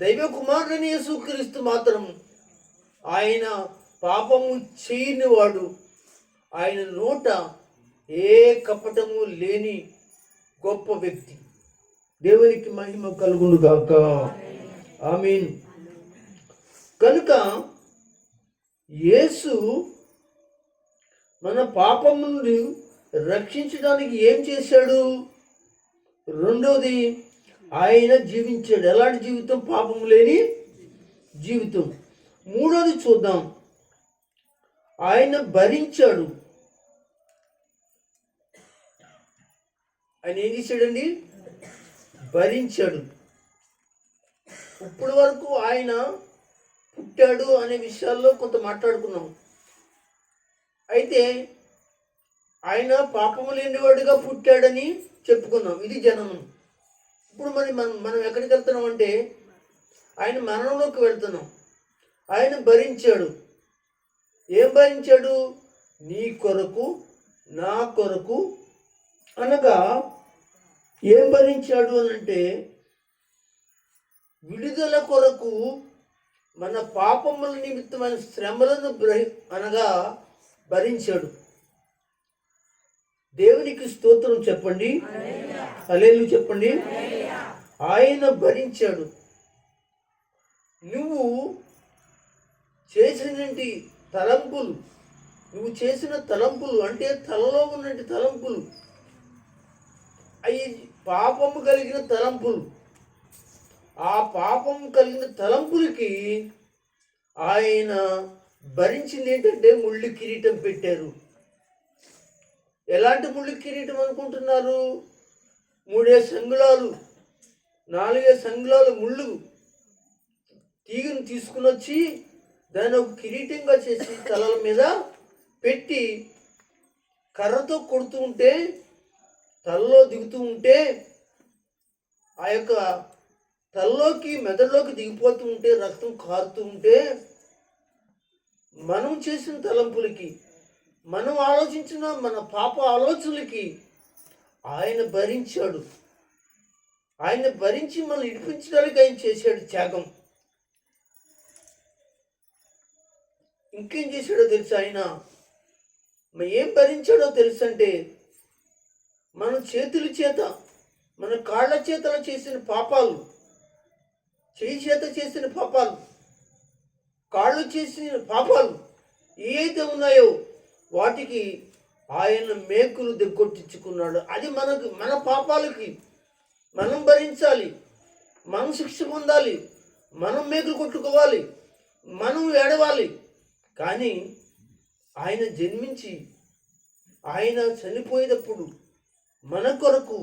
A: దైవ కుమారుడని యేసుక్రీస్తు మాత్రం ఆయన పాపము చేయని వాడు, ఆయన నోట ఏ కపటము లేని గొప్ప వ్యక్తి. దేవునికి మహిమ కలుగును గాక. ఆమేన్. కనుక యేసు మన పాపం నుండి రక్షించడానికి ఏం చేశాడు? రెండోది, ఆయన జీవించాడు. ఎలాంటి జీవితం? పాపం లేని జీవితం. మూడోది చూద్దాం, ఆయన భరించాడు. ఆయన ఏం చేశాడండి? భరించాడు. ఇప్పటి వరకు ఆయన పుట్టాడు అనే విషయాల్లో కొంత మాట్లాడుకున్నాం. అయితే ఆయన పాపము లేనివాడుగా పుట్టాడని చెప్పుకున్నాం. ఇది జననం. ఇప్పుడు మనం ఎక్కడికి వెళ్తున్నాం అంటే ఆయన మరణంలోకి వెళ్తున్నాం. ఆయన భరించాడు. ఏం భరించాడు? నీ కొరకు, నా కొరకు. అనగా ఏం భరించాడు అనంటే విడుదల కొరకు, మన పాపముల నిమిత్తమైన శ్రమలను భరించాడు. దేవునికి స్తోత్రం చెప్పండి. హల్లెలూయా చెప్పండి. ఆయన భరించాడు. నువ్వు చేసిన తలంపులు, నువ్వు చేసిన తలంపులు అంటే తలలో ఉన్నటి తలంపులు, అవి పాపము కలిగిన తలంపులు. ఆ పాపం కలిగిన తలంపులకి ఆయన భరించింది ఏంటంటే ముళ్ళు కిరీటం పెట్టారు. ఎలాంటి ముళ్ళు కిరీటం అనుకుంటున్నారు? 3 సంగుళాలు 4 సంగుళాలు ముళ్ళు తీగను తీసుకుని వచ్చి దాన్ని ఒక కిరీటంగా చేసి తలల మీద పెట్టి కర్రతో కొడుతూ ఉంటే, తలలో దిగుతూ ఉంటే, ఆ యొక్క తలలోకి మెదడులోకి దిగిపోతూ ఉంటే, రక్తం కారుతూ ఉంటే, మనం చేసిన తలంపులకి, మనం ఆలోచించిన మన పాప ఆలోచనలకి ఆయన భరించాడు. ఆయన భరించి మనం ఇడిపించడానికి ఆయన చేశాడు త్యాగం. ఇంకేం చేశాడో తెలుసు ఆయన? ఏం భరించాడో తెలుసు అంటే, మన చేతుల చేత, మన కాళ్ళ చేతలు చేసిన పాపాలు, చేయి చేత చేసిన పాపాలు, కాళ్ళు చేసిన పాపాలు ఏవైతే ఉన్నాయో వాటికి ఆయన మేకులు దిగ్గొట్టించుకున్నాడు. అది మన పాపాలకి మనం భరించాలి, మనం శిక్ష పొందాలి, మనం మేకులు కొట్టుకోవాలి, మనం ఏడవాలి. కానీ ఆయన జన్మించి ఆయన చనిపోయేటప్పుడు మన కొరకు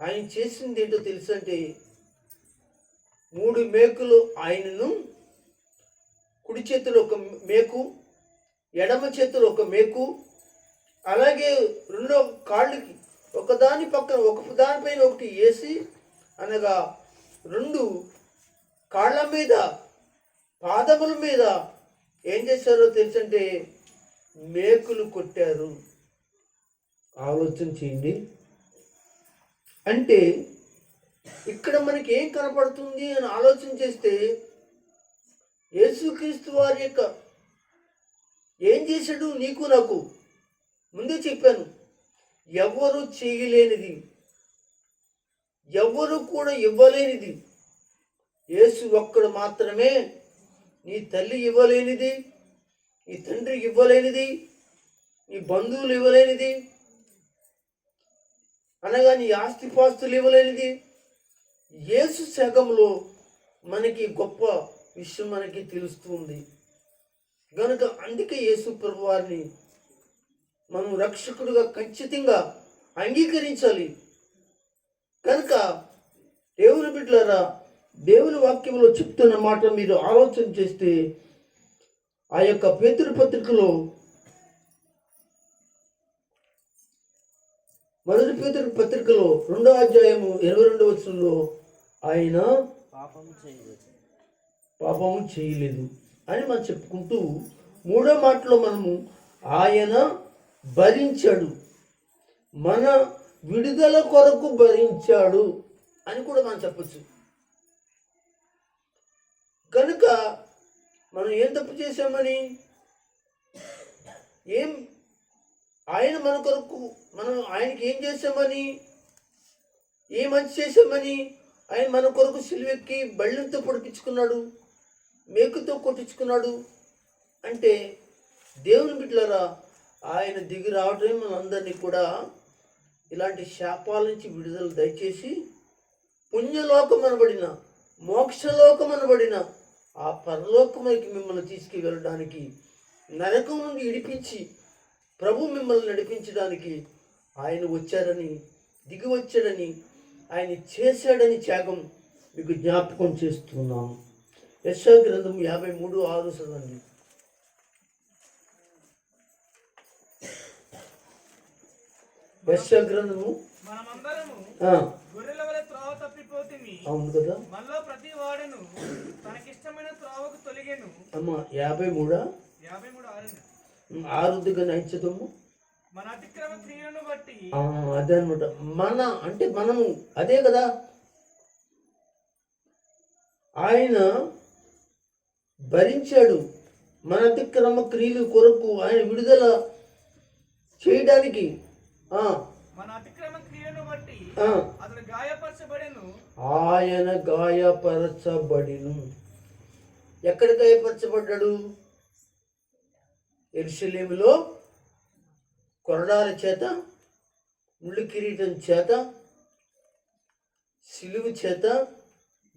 A: ఆయన చేసింది ఏంటో తెలుసు అంటే, 3 మేకులు ఆయనను, కుడి చేతులు ఒక మేకు, ఎడమ చేతులు ఒక మేకు, అలాగే 2 కాళ్ళకి ఒకదాని పక్కన దానిపైన ఒకటి వేసి, అనగా 2 కాళ్ళ మీద, పాదముల మీద ఏం చేశారో తెలుసంటే మేకులు కొట్టారు. ఆలోచన చేయండి. అంటే ఇక్కడ మనకి ఏం కనపడుతుంది అని ఆలోచన చేస్తే, యేసుక్రీస్తు వారి యొక్క ఏం చేశాడు నీకు నాకు? ముందే చెప్పాను, ఎవరు చేయలేనిది, ఎవరు కూడా ఇవ్వలేనిది యేసు ఒక్కడు మాత్రమే. నీ తల్లి ఇవ్వలేనిది, నీ తండ్రి ఇవ్వలేనిది, నీ బంధువులు ఇవ్వలేనిది, అనగా నీ ఆస్తిపాస్తులు ఇవ్వలేనిది, యేసు శకంలో మనకి గొప్ప విషయం మనకి తెలుస్తుంది. కనుక అందుకే యేసు ప్రభువారిని మనం రక్షకుడుగా ఖచ్చితంగా అంగీకరించాలి. కనుక దేవుని బిడ్డలారా, దేవుని వాక్యంలో చెప్తున్న మాట మీరు ఆలోచన చేస్తే, ఆ యొక్క పేతురు పత్రికలో 1 పేతురు పత్రికలో 2వ అధ్యాయము 22వ వచనంలో ఆయన పాపము చేయలేదు అని మనం చెప్పుకుంటూ, 3వ మాటలో మనము ఆయన భరించాడు, మన విడుదల కొరకు భరించాడు అని కూడా మనం చెప్పచ్చు. కనుక మనం ఏం తప్పు చేశామని, ఏం ఆయన మన కొరకు మనం ఆయనకి ఏం చేశామని, ఏ మంచి చేశామని ఆయన మన కొరకు సిలువెక్కి బళ్ళంతో పొడిపించుకున్నాడు, మేకుతో కొట్టించుకున్నాడు అంటే దేవుని బిడ్డలారా ఆయన దిగి రావటమే మనందరినీ కూడా ఇలాంటి శాపాల నుంచి విడుదల దయచేసి పుణ్యలోకం అనబడిన మోక్షలోకం అనబడిన ఆ పరలోకమైకి మిమ్మల్ని తీసుకువెళ్ళడానికి, నరకం నుండి ఇడిపించి ప్రభు మిమ్మల్ని నడిపించడానికి ఆయన వచ్చారని, దిగి వచ్చాడని, ఆయన చేశాడని త్యాగం మీకు జ్ఞాపకం చేస్తున్నాము. యెషయా గ్రంథం 53:6 చదవండి. యెషయా గ్రంథము
B: మనమందరము గొర్రెల వలె త్రోవ తప్పిపోతిమి.
A: అవును కదా.
B: మనలో ప్రతి వాడును తనకిష్టమైన త్రోవకు తొలగెను.
A: అమ్మ 53:6 దగ్గర నైచదము.
B: మన అతిక్రమ క్రియలను బట్టి
A: అదే అనమాట. మన అంటే మనము అదే కదా. ఆయన భరించాడు మన అతిక్రమ క్రియలు కొరకు, ఆయన విడుదల చేయడానికి.
B: మన అతిక్రమ క్రియలను బట్టి అతడు గాయపరచబడెను.
A: ఆయన గాయపరచబడిను. ఎక్కడ గాయపరచబడ్డాడు? యెరూషలేములో కొరడాల చేత, ముళ్ళు కిరీటం చేత, సిలువు చేత,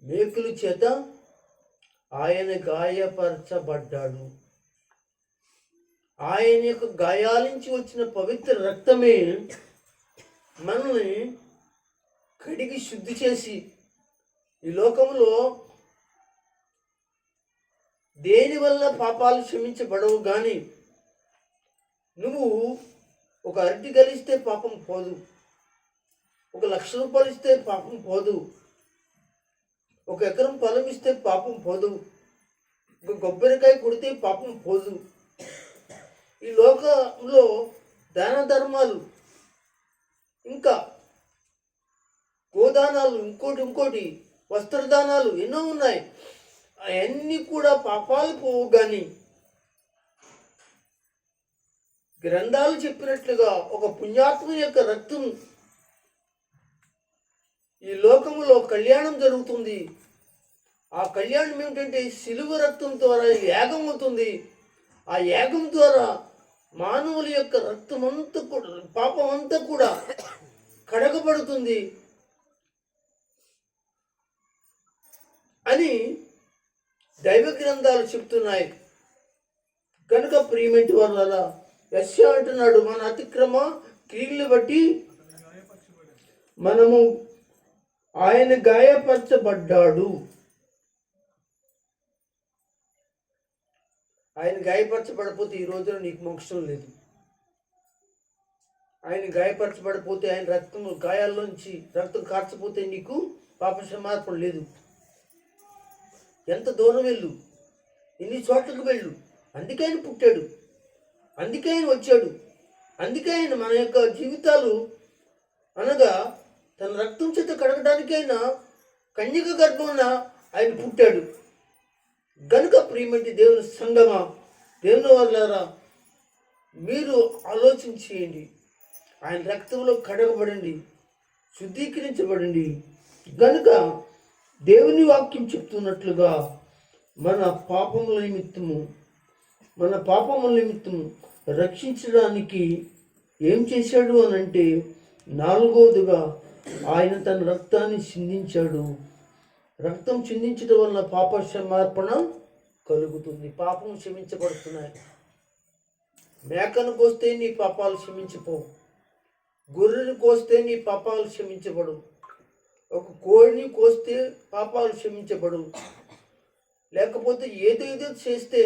A: మేకుల చేత ఆయన గాయపరచబడ్డాడు. ఆయన యొక్క గాయాల నుంచి వచ్చిన పవిత్ర రక్తమే మనల్ని కడిగి శుద్ధి చేసి, ఈ లోకంలో దేనివల్ల పాపాలు క్షమించబడవు. కానీ నువ్వు ఒక అరటి గలిస్తే పాపం పోదు, ఒక 1,00,000 రూపాయలు ఇస్తే పాపం పోదు, ఒక ఎకరం పొలం ఇస్తే పాపం పోదు, ఒక కొబ్బరికాయ కొడితే పాపం పోదు. ఈ లోకంలో దాన ధర్మాలు, ఇంకా గోదానాలు, ఇంకోటి వస్త్రదానాలు ఎన్నో ఉన్నాయి. అవన్నీ కూడా పాపాలు పోవు. కానీ గ్రంథాలు చెప్పినట్లుగా ఒక పుణ్యాత్ముని యొక్క రక్తం, ఈ లోకములో కళ్యాణం జరుగుతుంది. ఆ కళ్యాణం ఏమిటంటే సిలువ రక్తం ద్వారా యాగం అవుతుంది. ఆ యాగం ద్వారా మానవుల యొక్క రక్తం అంతా కూడా, పాపం అంతా కూడా కడగబడుతుంది అని దైవ గ్రంథాలు చెప్తున్నాయి. కనుక ప్రియమైన వాళ్ళ యెషయా అంటున్నాడు, మన అతిక్రమ క్రియలను బట్టి మనము ఆయన గాయపరచబడ్డాడు. ఆయన గాయపరచబడపోతే ఈ రోజున నీకు మోక్షం లేదు. ఆయన గాయపరచబడిపోతే, ఆయన రక్తం గాయాల్లోంచి రక్తం కార్చపోతే నీకు పాప క్షమాపణ లేదు. ఎంత దూరం వెళ్ళు, ఎన్ని చోట్లకు వెళ్ళు. అందుకే ఆయన పుట్టాడు, అందుకే ఆయన వచ్చాడు, అందుకే ఆయన మన యొక్క జీవితాలు అనగా తన రక్తం చేత కడగడానికి ఆయన కన్యక గర్భమున ఆయన పుట్టాడు. గనుక ప్రియమైన దేవుని సంగమా, దేవుని వాళ్ళారా, మీరు ఆలోచన చేయండి. ఆయన రక్తంలో కడగబడండి, శుద్ధీకరించబడండి. గనుక దేవుని వాక్యం చెప్తున్నట్లుగా మన పాపముల నిమిత్తము రక్షించడానికి ఏం చేశాడు అని అంటే, 4వదిగా ఆయన తన రక్తాన్ని చిందించాడు. రక్తం చిందించడం వలన పాప క్షమాపణ కలుగుతుంది, పాపం క్షమించబడుతున్నాయి. మేకను కోస్తే నీ పాపాలు క్షమించిపోవు, గొర్రెను కోస్తే నీ పాపాలు క్షమించబడు, ఒక కోడిని కోస్తే పాపాలు క్షమించబడు, లేకపోతే ఏదేదో చేస్తే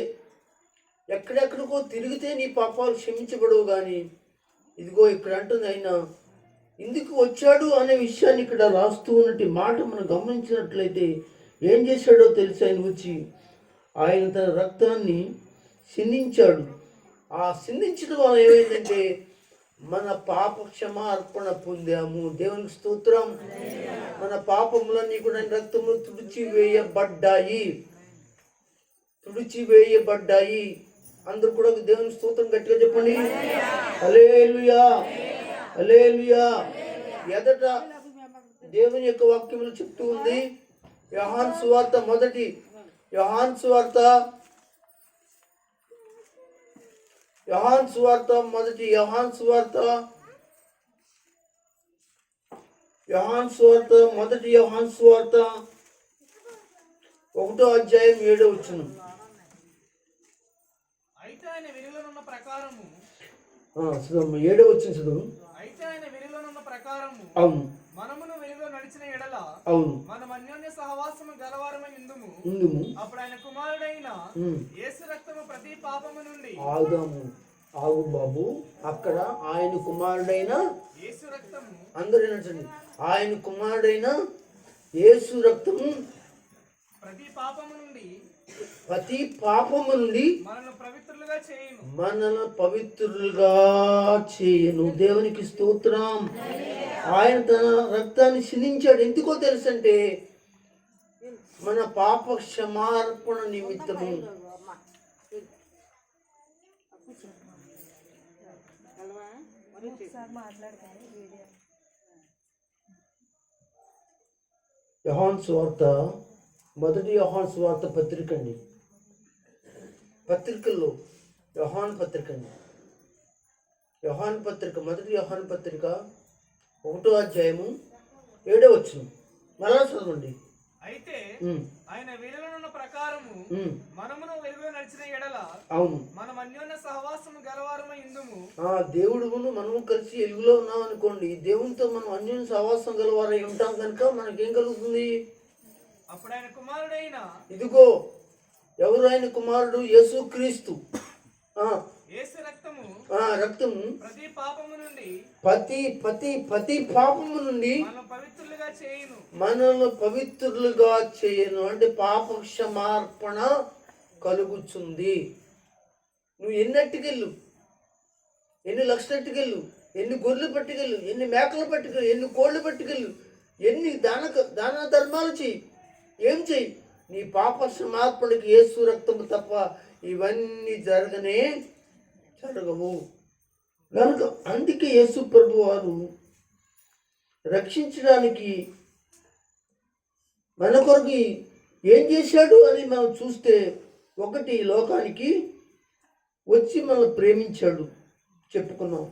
A: ఎక్కడెక్కడికో తిరిగితే నీ పాపాలు క్షమించబడవు. కానీ ఇదిగో ఇక్కడ అంటుంది, ఆయన ఎందుకు వచ్చాడు అనే విషయాన్ని ఇక్కడ రాస్తూ ఉన్నట్టు మాట మనం గమనించినట్లయితే ఏం చేశాడో తెలిసి ఆయన వచ్చి ఆయన తన రక్తాన్ని సిందించాడు. ఆ సిందించడం వల్ల ఏమైందంటే మన పాప క్షమార్పణ పొందాము. దేవునికి స్తోత్రం. మన పాపములన్నీ కూడా రక్తములు తుడిచి వేయబడ్డాయి. తుడిచివేయబడ్డాయి. అందరూ కూడా దేవుని స్తోత్రం గట్టిగా చెప్పండి. హల్లెలూయా, హల్లెలూయా. ఎదట దేవుని యొక్క వాక్యములు చెప్తూ ఉంది. యోహాను సువార్త మొదటి యోహాను సువార్త మొదటి యోహాను సువార్త 1వ అధ్యాయం 7వ వచనం.
B: అయితే ఆయన వెలుగులోనున్న ప్రకారము
A: 7వ వచనం చదువు.
B: అయితే ఆయన వెలుగులోనున్న ప్రకారము
A: అవును,
B: మనమును వెలుగులో నడిచిన ఎడల
A: అవును,
B: మనం అన్యోన్య సహవాసము గలవారమై ఉందుము. అప్పుడు ఆయన కుమారుడైన యేసు రక్తము ప్రతి పాపము నుండి
A: ఆగు బాబు. అక్కడ ఆయన కుమారుడైన
B: యేసు రక్తము,
A: అందరూ ఏంటండి, ఆయన కుమారుడైన యేసు రక్తము
B: ప్రతి పాపము నుండి మనల్ని
A: పవిత్రులుగా చేయను. దేవునికి స్తోత్రం. ఆయన తన రక్తాన్ని క్షమించాడు. ఎందుకో తెలుసంటే మన పాప క్షమార్పణ నిమిత్తము. యోహాను సువార్త మొదటి యోహాను సువార్త పత్రిక అండి. పత్రికల్లో యోహాను పత్రిక అండి. మొదటి యోహాను పత్రిక 1వ అధ్యాయము 7వ వచనం. మళ్ళా చదవండి.
B: అయితే ఆయన వెలుగులోనున్న ప్రకారము మనమును వెలుగులో నడిచిన ఎడల
A: అవును,
B: మనం అన్యోన్య సహవాసము గలవారమై ఉందుము.
A: దేవుడును మనము కలిసి వెలుగులో ఉన్నాం అనుకోండి, దేవునితో మనం అన్యోన్య సహవాసం గలవారై ఉంటాం కనుక మనకేం కలుగుతుంది?
B: అప్పుడు ఆయన కుమారుడైన,
A: ఇదిగో ఎవరు ఆయన కుమారుడు? యేసుక్రీస్తు.
B: యేసు రక్తము
A: ప్రతి పాపము నుండి మనల్ని పవిత్రులుగా చేయను. అంటే పాప క్షమార్పణ కలుగుతుంది. నువ్వు ఎన్నట్టుకెళ్ళు, ఎన్ని లక్షలట్టుకెళ్ళు, ఎన్ని గొర్రెలు పట్టుకెళ్ళు, ఎన్ని మేకలు పట్టుకెళ్ళు, ఎన్ని కోళ్ళు పట్టుకెళ్ళు, ఎన్ని దాన ధర్మాలు చెయ్యి, ఏం చెయ్యి, నీ పాప క్షమార్పణకి యేసు రక్తము తప్ప ఇవన్నీ జరగవు. కనుక అందుకే యేసు ప్రభు వారు రక్షించడానికి మన కొరకు ఏం చేశాడు అని మనం చూస్తే, ఒకటి లోకానికి వచ్చి మనల్ని ప్రేమించాడు, చెప్పుకున్నాం.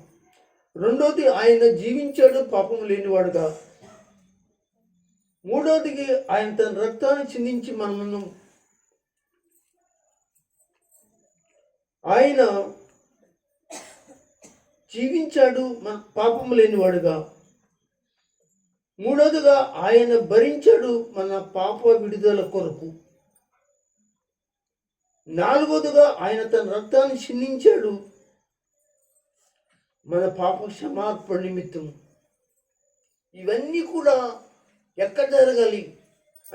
A: రెండోది ఆయన జీవించాడు పాపం లేనివాడుగా. మూడవదికి ఆయన తన రక్తాన్ని చిందించి మనలను ఆయన జీవించాడు మన పాపం లేనివాడుగా. మూడవదిగా ఆయన భరించాడు మన పాప విడుదల కొరకు. నాలుగవదిగా ఆయన తన రక్తాన్ని చిందించాడు మన పాప క్షమార్పణ నిమిత్తం. ఇవన్నీ కూడా ఎక్కడ జరగాలి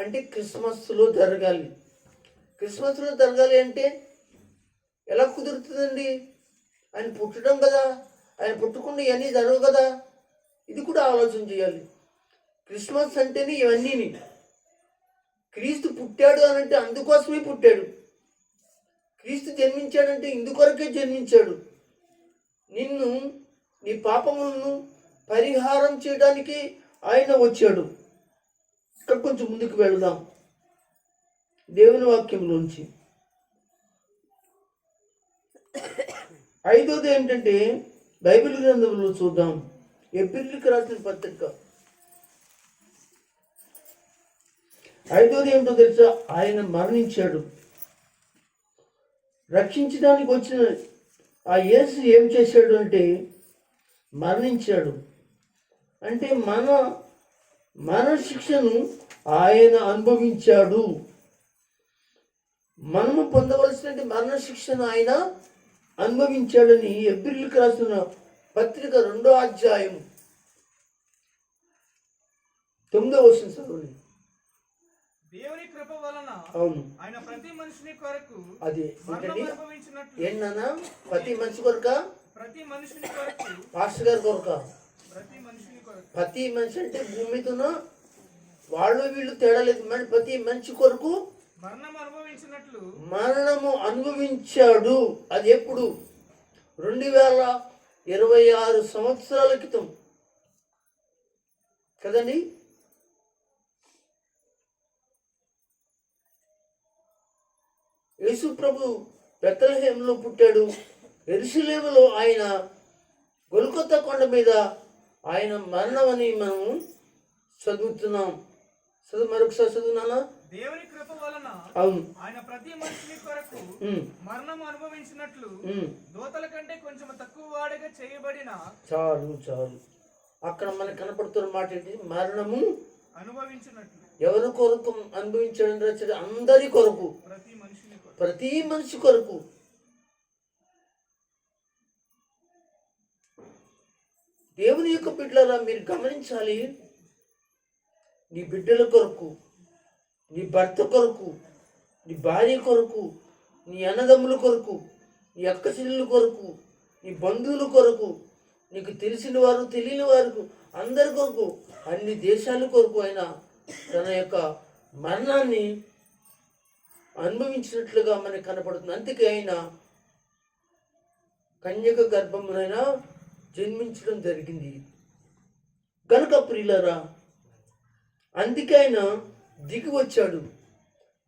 A: అంటే క్రిస్మస్లో జరగాలి. క్రిస్మస్లో జరగాలి అంటే ఎలా కుదురుతుందండి? ఆయన పుట్టడం కదా, ఆయన పుట్టకుండా ఇవన్నీ జరగవు కదా. ఇది కూడా ఆలోచన చేయాలి. క్రిస్మస్ అంటేనే ఇవన్నీ. క్రీస్తు పుట్టాడు అని అంటే అందుకోసమే పుట్టాడు. క్రీస్తు జన్మించాడంటే ఇందుకొరకే జన్మించాడు. నిన్ను, నీ పాపములను పరిహారం చేయడానికి ఆయన వచ్చాడు. ఇక్కడ కొంచెం ముందుకు వెళదాం దేవుని వాక్యంలోంచి. ఐదోది ఏంటంటే బైబిల్ గ్రంథంలో చూద్దాం. ఎబ్రిల్కి రాసిన పత్రిక. ఐదోది ఏంటో తెలుసా? ఆయన మరణించాడు. రక్షించడానికి వచ్చిన ఆ యేసు ఏం చేశాడు అంటే మరణించాడు. అంటే మన శిక్షను ఆయన అనుభవించాడు. మనము పొందవలసిన మరణ శిక్షను ఆయన అనుభవించాడని ఎబ్రిల్కి రాసిన పత్రిక 2వ అధ్యాయం 9వ వచనం చదవండి.
B: దేవుని కృప వలన
A: అవును,
B: ఆయన ప్రతి మనిషిని కొరకు
A: అది
B: అనుభవించినట్లు.
A: ఏంటన్నా? ప్రతి మనిషి కొరక,
B: ప్రతి మనిషిని కొరకు,
A: పాస్టర్ గారి కొరక,
B: ప్రతి మనిషిని కొరకు.
A: ప్రతి మనిషి అంటే భూమి మీదన వాళ్ళు వీళ్ళు తేడా లేదు. ప్రతి మనిషి కొరకు
B: మరణం అనుభవించినట్లు
A: మరణము అనుభవించాడు. అది ఎప్పుడు? 2026 సంవత్సరాల క్రితం కదండి. యేసు ప్రభు బెత్లెహేములో పుట్టాడు. యెరూషలేములో ఆయన గొల్గొతా కొండ మీద ఆయన మరణం అని మనం చదువుతున్నాం. మరొకసారి చదువునానా?
B: దేవుని కృప వలన
A: అవును,
B: ఆయన ప్రతి మనిషిని కొరకు మరణం అనుభవించినట్లు దూతల కంటే కొంచెం తక్కువ వాడిగా చేయబడిన.
A: చాలు చాలు. అక్కడ మనకు కనపడుతున్న మాట ఏంటి? మరణము
B: అనుభవించినట్లు.
A: ఎవరి కొరకు అనుభవించడం? అందరి కొరకు, ప్రతి మనిషి కొరకు. దేవుని యొక్క బిడ్డలారా, మీరు గమనించాలి. నీ బిడ్డల కొరకు, నీ భర్త కొరకు, నీ భార్య కొరకు, నీ అన్నదమ్ముల కొరకు, నీ అక్క చెల్లెల కొరకు, నీ బంధువుల కొరకు, నీకు తెలిసిన వారు తెలియని వారికి అందరి కొరకు, అన్ని దేశాల కొరకు ఆయన తన యొక్క మరణాన్ని అనుభవించినట్లుగా మనకు కనపడుతుంది. అందుకే ఆయన కన్యక గర్భమునైనా జన్మించడం జరిగింది కనుక ప్రియులారా, అందుకే ఆయన దిగి వచ్చాడు.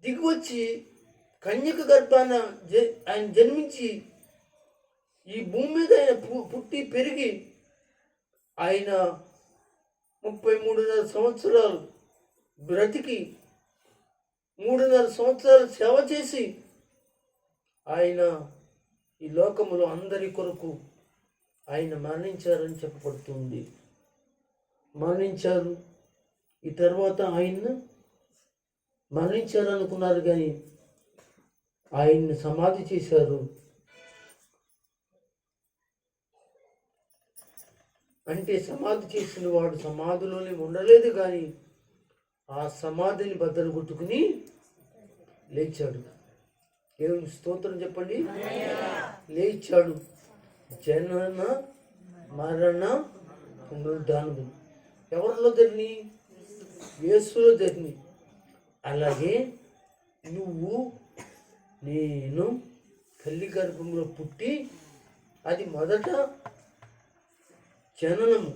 A: దిగి వచ్చి కన్యక గర్భాన ఆయన జన్మించి ఈ భూమి మీద ఆయన పుట్టి పెరిగి ఆయన 33.5 సంవత్సరాలు బ్రతికి 3.5 సంవత్సరాలు సేవ చేసి ఆయన ఈ లోకములో అందరి కొరకు ఆయన మరణించారని చెప్పబడుతుంది. మరణించారు. ఈ తర్వాత ఆయన మరణించారు అనుకున్నారు, కానీ ఆయన్ని సమాధి చేశారు. అంటే సమాధి చేసిన వాడు సమాధిలోనే ఉండలేదు, కానీ ఆ సమాధిని బద్దలు కొట్టుకుని లేచాడు. దేవుని స్తోత్రం చెప్పండి. లేచాడు. జనన మరణ పునరుద్ధానము ఎవరిలో జరిగినాయి? యేసులో జరిగినాయి. అలాగే నువ్వు నేను తల్లి గర్భంలో పుట్టి అది మొదట జననము.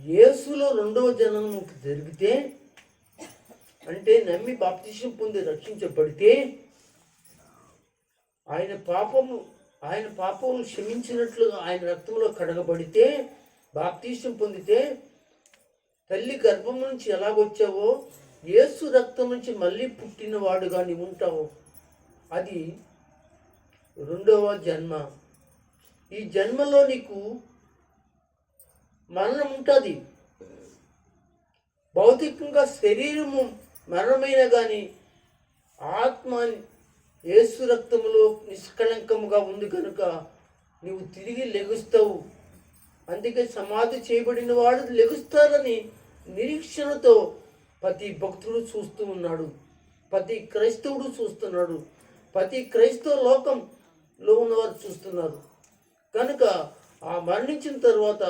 A: యేసులో రెండవ జననము జరిగితే, అంటే నమ్మి బాప్తిసం పొంది రక్షించబడితే ఆయన పాపము క్షమించినట్లుగా ఆయన రక్తంలో కడగబడితే, బాప్తిసం పొందితే, తల్లి గర్భం నుంచి ఎలాగొచ్చావో యేసు రక్తం నుంచి మళ్ళీ పుట్టినవాడుగా నీవు ఉంటావు. అది రెండవ జన్మ. ఈ జన్మలో నీకు మరణం ఉంటుంది. భౌతికంగా శరీరము మరణమైన కానీ ఆత్మ యేసు రక్తములో నిష్కళంకముగా ఉంది కనుక నీవు తిరిగి లెగుస్తావు. అందుకే సమాధి చేయబడిన వాడు లెగుస్తారని నిరీక్షణతో ప్రతి భక్తుడు చూస్తూ ఉన్నాడు, ప్రతి క్రైస్తవుడు చూస్తున్నాడు, ప్రతి క్రైస్తవ లోకంలో ఉన్నవారు చూస్తున్నారు. కనుక ఆ మరణించిన తర్వాత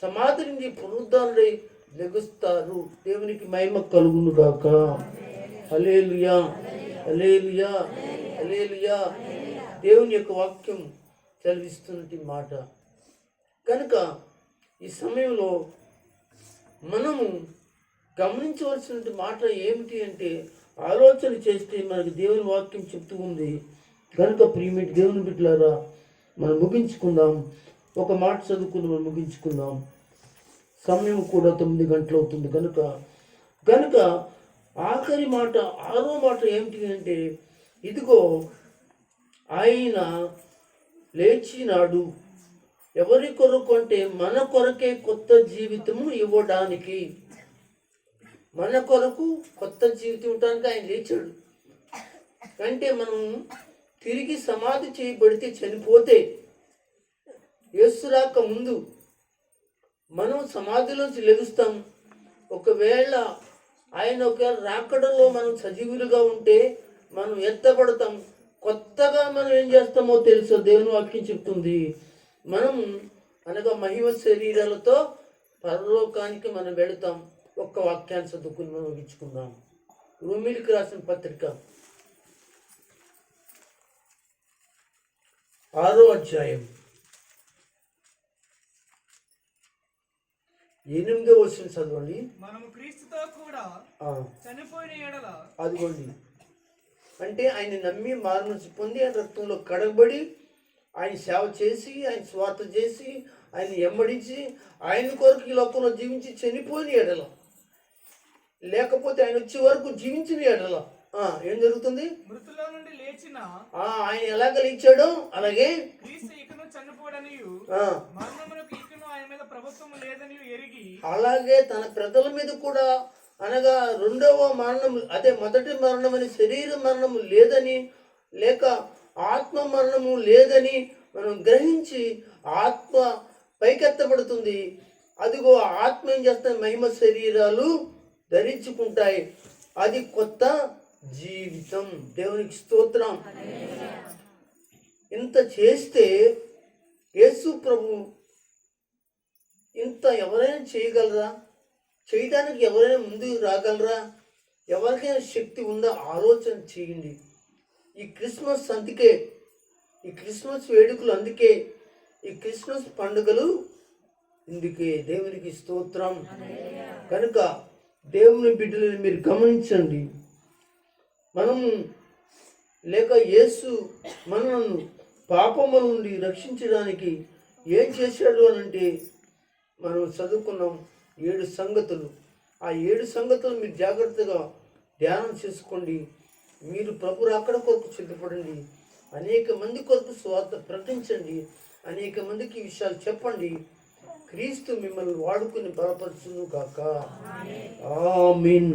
A: సమాధి నుండి పునరుద్ధానుడై లెగుస్తారు. దేవునికి మహిమ కలుగును గాక. హల్లెలూయా, హల్లెలూయా, హల్లెలూయా. దేవుని యొక్క వాక్యం చదివిస్తున్నటి మాట. కనుక ఈ సమయంలో మనము గమనించవలసిన మాట ఏమిటి అంటే, ఆలోచన చేస్తే మనకు దేవుని వాక్యం చెప్తూ ఉంది. కనుక ప్రియమైన దేవుని బిడ్డలారా, మనం ముగించుకుందాం. ఒక మాట చదువుకుని మనం ముగించుకుందాం. సమయం కూడా 9 గంటలు అవుతుంది. కనుక ఆఖరి మాట, 6వ మాట ఏమిటి అంటే, ఇదిగో ఆయన లేచినాడు. ఎవరి కొరకు అంటే మన కొరకే కొత్త జీవితము ఇవ్వడానికి, మన కొరకు కొత్త జీవితం ఇవ్వడానికి ఆయన లేచాడు. అంటే మనం తిరిగి సమాధి చేయబడితే, చనిపోతే, యేసు రాక ముందు మనం సమాధిలోంచి లెగుస్తాం. ఒకవేళ ఆయన ఒకవేళ రాకడలో మనం సజీవులుగా ఉంటే మనం ఎత్తబడతాం. కొత్తగా మనం ఏం చేస్తామో తెలుసో దేవుని వాక్యం చెప్తుంది. మనం అనగా మహిమ శరీరాలతో పరలోకానికి మనం వెళతాం. ఒక్క వాక్యాన్ని చదువుకుని మనం ముగించుకుందాం. రోమీయులకు రాసిన పత్రిక 6వ అధ్యాయం 8వ వచనం చదవండి.
B: మనము క్రీస్తుతో కూడా చనిపోయిన ఎడల,
A: అదిగోండి, అంటే ఆయన నమ్మి మారుమనసు పొంది ఆయన రక్తంలో కడగబడి ఆయన సేవ చేసి ఆయన స్వార్థ చేసి ఆయన ఎమ్మడించి ఆయన కొరకు ఈ లోకంలో జీవించి చనిపోయిన ఎడల, లేకపోతే ఆయన వచ్చే వరకు జీవించిన ఎడల ఏం జరుగుతుంది?
B: మృతుల్లో నుండి లేచిన
A: ఆయన ఎలాగ లేచాడో అలాగే
B: క్రీస్తు ఇకను చనిపోడనియు మరణమునకు ఇకను ఆయన మీద ప్రభుత్వం లేదని ఎరిగి, అలాగే
A: తన ప్రజల మీద కూడా అనగా రెండవ మరణం, అదే మొదటి మరణం అని శరీర మరణము లేదని, లేక ఆత్మ మరణము లేదని మనం గ్రహించి ఆత్మ పైకెత్తబడుతుంది. అదిగో ఆత్మ ఏం చేస్తాయి? మహిమ శరీరాలు ధరించుకుంటాయి. అది కొత్త జీవితం. దేవునికి స్తోత్రం. ఇంత చేస్తే యేసు ప్రభు ఇంత ఎవరైనా చేయగలరా? చేయడానికి ఎవరైనా ముందుకు రాగలరా? ఎవరికైనా శక్తి ఉందా? ఆలోచన చేయండి. ఈ క్రిస్మస్ అందుకే, ఈ క్రిస్మస్ వేడుకలు అందుకే, ఈ క్రిస్మస్ పండుగలు ఇందుకే. దేవునికి స్తోత్రం. కనుక దేవుని బిడ్డలను మీరు గమనించండి. మనము లేక యేసు మనలను పాపముల నుండి రక్షించడానికి ఏం చేశాడు అనంటే మనం చదువుకున్నాం 7 సంగతులు. ఆ 7 సంగతులు మీరు జాగ్రత్తగా ధ్యానం చేసుకోండి. మీరు ప్రభు రాకడ కొరకు సిద్ధపడండి. అనేక మంది కొరకు స్వార్థ ప్రకటించండి. అనేక మందికి ఈ విషయాలు చెప్పండి. క్రీస్తు మిమ్మల్ని వాడుకుని బలపరచును గాక. ఆమేన్.